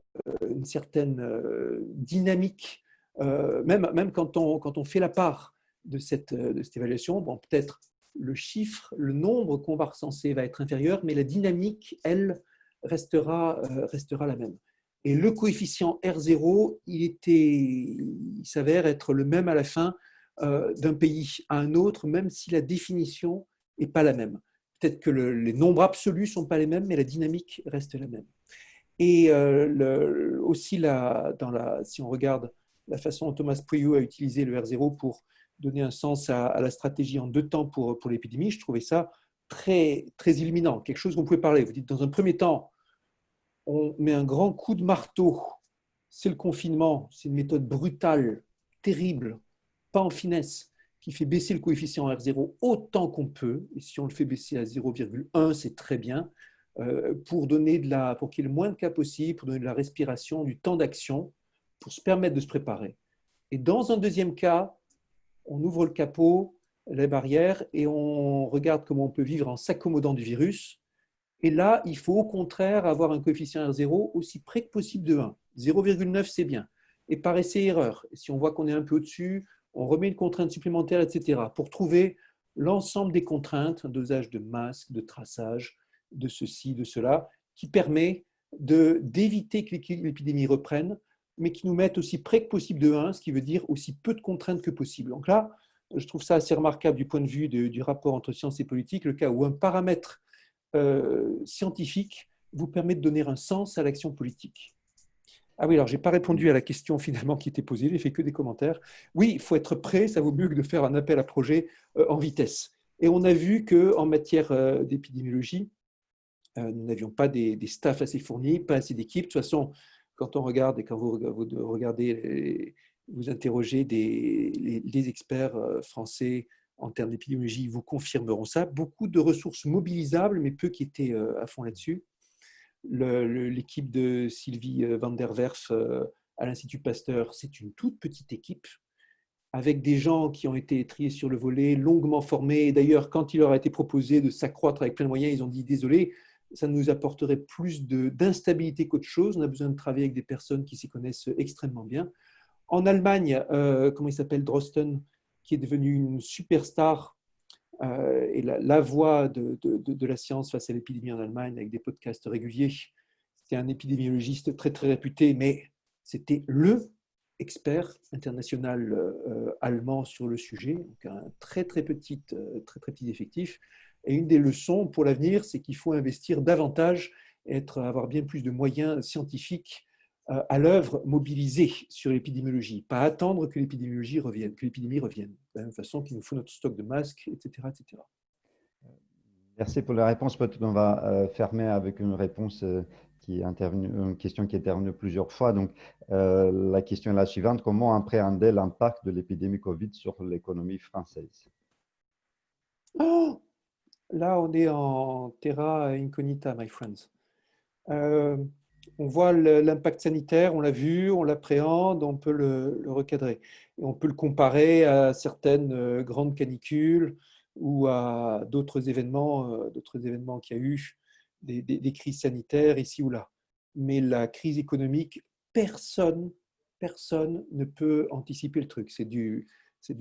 dynamique, même quand on fait la part de cette évaluation, bon, peut-être le chiffre, le nombre qu'on va recenser va être inférieur, mais la dynamique, elle, restera la même. Et le coefficient R0, il s'avère être le même à la fin d'un pays à un autre, même si la définition n'est pas la même. Peut-être que les nombres absolus ne sont pas les mêmes, mais la dynamique reste la même. Et aussi, si on regarde la façon dont Thomas Priou a utilisé le R0 pour donner un sens à la stratégie en 2 temps pour l'épidémie, je trouvais ça très, très illuminant, quelque chose qu'on pouvait parler. Vous dites, dans un premier temps, on met un grand coup de marteau, c'est le confinement, c'est une méthode brutale, terrible, pas en finesse, qui fait baisser le coefficient R0 autant qu'on peut, et si on le fait baisser à 0,1, c'est très bien, pour qu'il y ait le moins de cas possible, pour donner de la respiration, du temps d'action, pour se permettre de se préparer. Et dans un deuxième cas, on ouvre le capot, la barrière, et on regarde comment on peut vivre en s'accommodant du virus. Et là, il faut au contraire avoir un coefficient R0 aussi près que possible de 1. 0,9, c'est bien. et par essai-erreur. Si on voit qu'on est un peu au-dessus, on remet une contrainte supplémentaire, etc. pour trouver l'ensemble des contraintes, un dosage de masque, de traçage, de ceci, de cela, qui permet d'éviter que l'épidémie reprenne, mais qui nous mette aussi près que possible de 1, ce qui veut dire aussi peu de contraintes que possible. Donc là, je trouve ça assez remarquable du point de vue du rapport entre science et politique, le cas où un paramètre scientifique vous permet de donner un sens à l'action politique. Ah oui, alors je n'ai pas répondu à la question finalement qui était posée, j'ai fait que des commentaires. Oui, il faut être prêt, ça vaut mieux que de faire un appel à projet en vitesse. Et on a vu qu'en matière d'épidémiologie, nous n'avions pas des staffs assez fournis, pas assez d'équipes. De toute façon, quand on regarde et quand vous regardez, vous interrogez les experts français en termes d'épidémiologie, vous confirmeront ça. Beaucoup de ressources mobilisables, mais peu qui étaient à fond là-dessus. L'équipe de Sylvie van der Werf à l'Institut Pasteur, c'est une toute petite équipe avec des gens qui ont été triés sur le volet, longuement formés. D'ailleurs, quand il leur a été proposé de s'accroître avec plein de moyens, ils ont dit « désolé, ça nous apporterait plus d'instabilité qu'autre chose. On a besoin de travailler avec des personnes qui s'y connaissent extrêmement bien. » En Allemagne, comment il s'appelle, Drosten, qui est devenu une superstar et la voix de la science face à l'épidémie en Allemagne avec des podcasts réguliers. C'était un épidémiologiste très, très réputé, mais c'était le expert international allemand sur le sujet, donc un très, très petit effectif. Et une des leçons pour l'avenir, c'est qu'il faut investir davantage, avoir bien plus de moyens scientifiques à l'œuvre mobilisés sur l'épidémiologie, pas attendre que l'épidémie revienne, de la même façon qu'il nous faut notre stock de masques, etc. etc. Merci pour la réponse. Peut-être on va fermer avec une réponse qui est intervenue, une question qui est intervenue plusieurs fois. Donc, la question est la suivante. Comment appréhender l'impact de l'épidémie Covid sur l'économie française? Oh, là, on est en terra incognita, my friends. On voit l'impact sanitaire, on l'a vu, on l'appréhende, on peut le recadrer. Et on peut le comparer à certaines grandes canicules ou à d'autres événements qu'il y a eu, des crises sanitaires ici ou là. Mais la crise économique, personne ne peut anticiper le truc. C'est du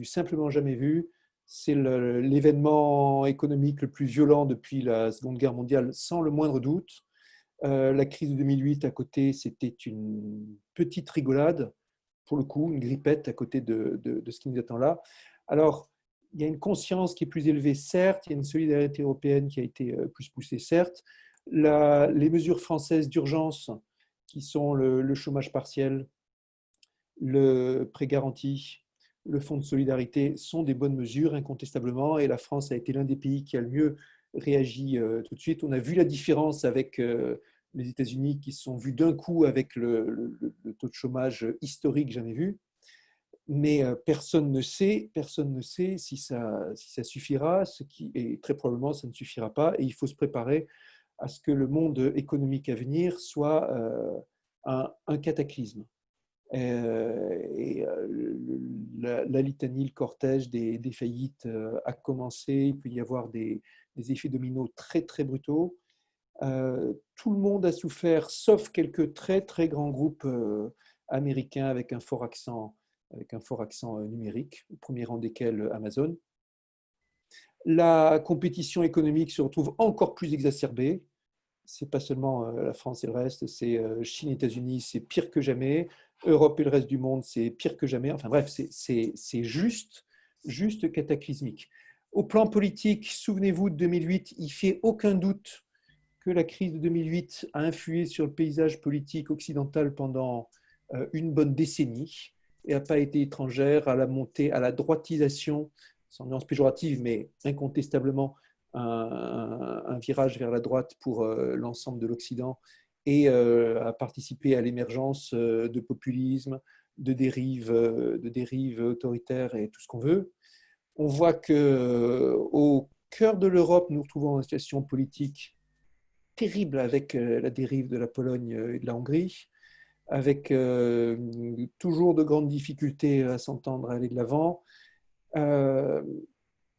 simplement jamais vu. C'est l'événement économique le plus violent depuis la Seconde Guerre mondiale, sans le moindre doute. La crise de 2008 à côté, c'était une petite rigolade, pour le coup, une grippette à côté de ce qui nous attend là. Alors, il y a une conscience qui est plus élevée, certes, il y a une solidarité européenne qui a été plus poussée, certes. Les mesures françaises d'urgence, qui sont le chômage partiel, le prêt garanti, le fonds de solidarité, sont des bonnes mesures, incontestablement, et la France a été l'un des pays qui a le mieux réagi tout de suite. On a vu la différence avec les États-Unis qui se sont vus d'un coup avec le taux de chômage historique jamais vu. Mais personne ne sait si ça suffira, et très probablement ça ne suffira pas. Et il faut se préparer à ce que le monde économique à venir soit un cataclysme. La litanie, le cortège des faillites a commencé. Il peut y avoir des effets dominos très, très brutaux. Tout le monde a souffert, sauf quelques très, très grands groupes américains avec un fort accent numérique, au premier rang desquels Amazon. La compétition économique se retrouve encore plus exacerbée. Ce n'est pas seulement la France et le reste, c'est Chine et États-Unis, c'est pire que jamais. Europe et le reste du monde, c'est pire que jamais. Enfin bref, c'est juste cataclysmique. Au plan politique, souvenez-vous de 2008, il ne fait aucun doute que la crise de 2008 a influé sur le paysage politique occidental pendant une bonne décennie et n'a pas été étrangère à la montée, à la droitisation, sans nuance péjorative, mais incontestablement un virage vers la droite pour l'ensemble de l'Occident et a participé à l'émergence de populisme, de dérives autoritaires et tout ce qu'on veut. On voit qu'au cœur de l'Europe, nous nous retrouvons dans une situation politique terrible avec la dérive de la Pologne et de la Hongrie, avec toujours de grandes difficultés à s'entendre, à aller de l'avant.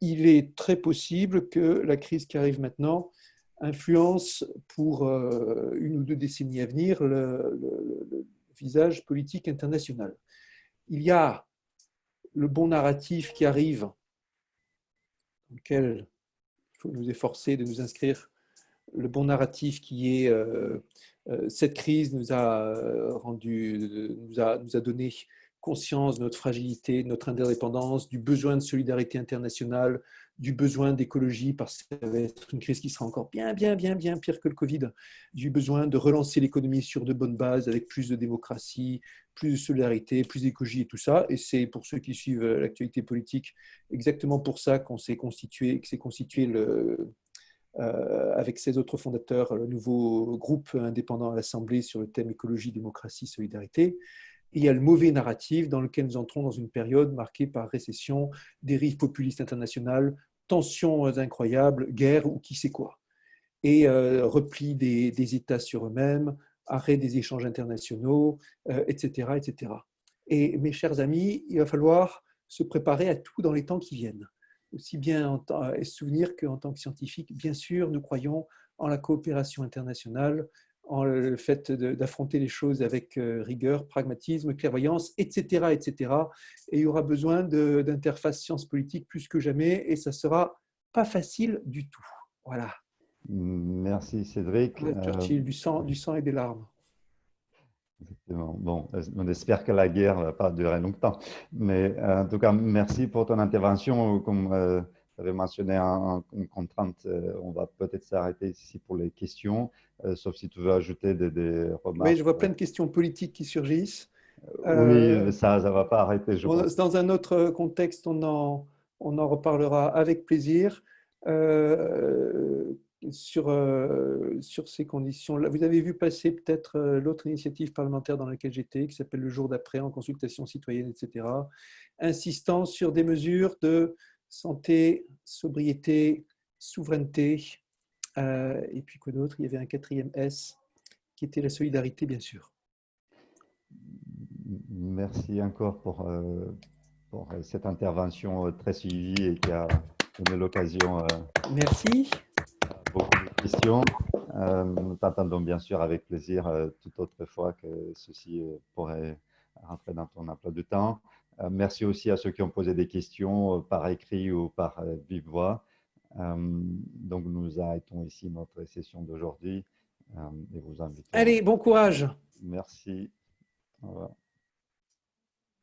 Il est très possible que la crise qui arrive maintenant influence pour une ou deux décennies à venir visage politique international. Il y a le bon narratif qui arrive, dans lequel il faut nous efforcer de nous inscrire, le bon narratif qui est cette crise nous a donné conscience de notre fragilité, de notre interdépendance, du besoin de solidarité internationale, du besoin d'écologie, parce que ça va être une crise qui sera encore bien pire que le Covid, du besoin de relancer l'économie sur de bonnes bases, avec plus de démocratie, plus de solidarité, plus d'écologie et tout ça. Et c'est pour ceux qui suivent l'actualité politique, exactement pour ça qu'on s'est constitué, que s'est constitué avec ses autres fondateurs, le nouveau groupe indépendant à l'Assemblée sur le thème écologie, démocratie, solidarité. Et il y a le mauvais narratif dans lequel nous entrons dans une période marquée par récession, dérive populiste internationale, tensions incroyables, guerre ou qui sait quoi. Et repli des États sur eux-mêmes, arrêt des échanges internationaux, etc., etc. Et mes chers amis, il va falloir se préparer à tout dans les temps qui viennent. Aussi bien et se souvenir qu'en tant que scientifique, bien sûr, nous croyons en la coopération internationale, en le fait d'affronter les choses avec rigueur, pragmatisme, clairvoyance, etc., etc. Et il y aura besoin d'interface science politique plus que jamais, et ça ne sera pas facile du tout. Voilà. Merci Cédric. Churchill, du sang et des larmes. Exactement. Bon, on espère que la guerre ne va pas durer longtemps. Mais en tout cas, merci pour ton intervention. Comme tu avais mentionné une contrainte, on va peut-être s'arrêter ici pour les questions, sauf si tu veux ajouter des remarques. Oui, je vois plein de questions politiques qui surgissent. Oui, ça ne va pas arrêter, je pense. Dans un autre contexte, on en reparlera avec plaisir. Sur ces conditions-là. Vous avez vu passer peut-être l'autre initiative parlementaire dans laquelle j'étais, qui s'appelle Le jour d'après, en consultation citoyenne, etc., insistant sur des mesures de santé, sobriété, souveraineté, et puis quoi d'autre? Il y avait un quatrième S, qui était la solidarité, bien sûr. Merci encore pour cette intervention très suivie et qui a donné l'occasion. Merci. Beaucoup de questions. Nous t'attendons bien sûr avec plaisir toute autre fois que ceci pourrait rentrer dans ton emploi du temps. Merci aussi à ceux qui ont posé des questions par écrit ou par vive voix. Donc nous arrêtons ici notre session d'aujourd'hui et vous invitons. Allez, bon courage. Merci. Au revoir.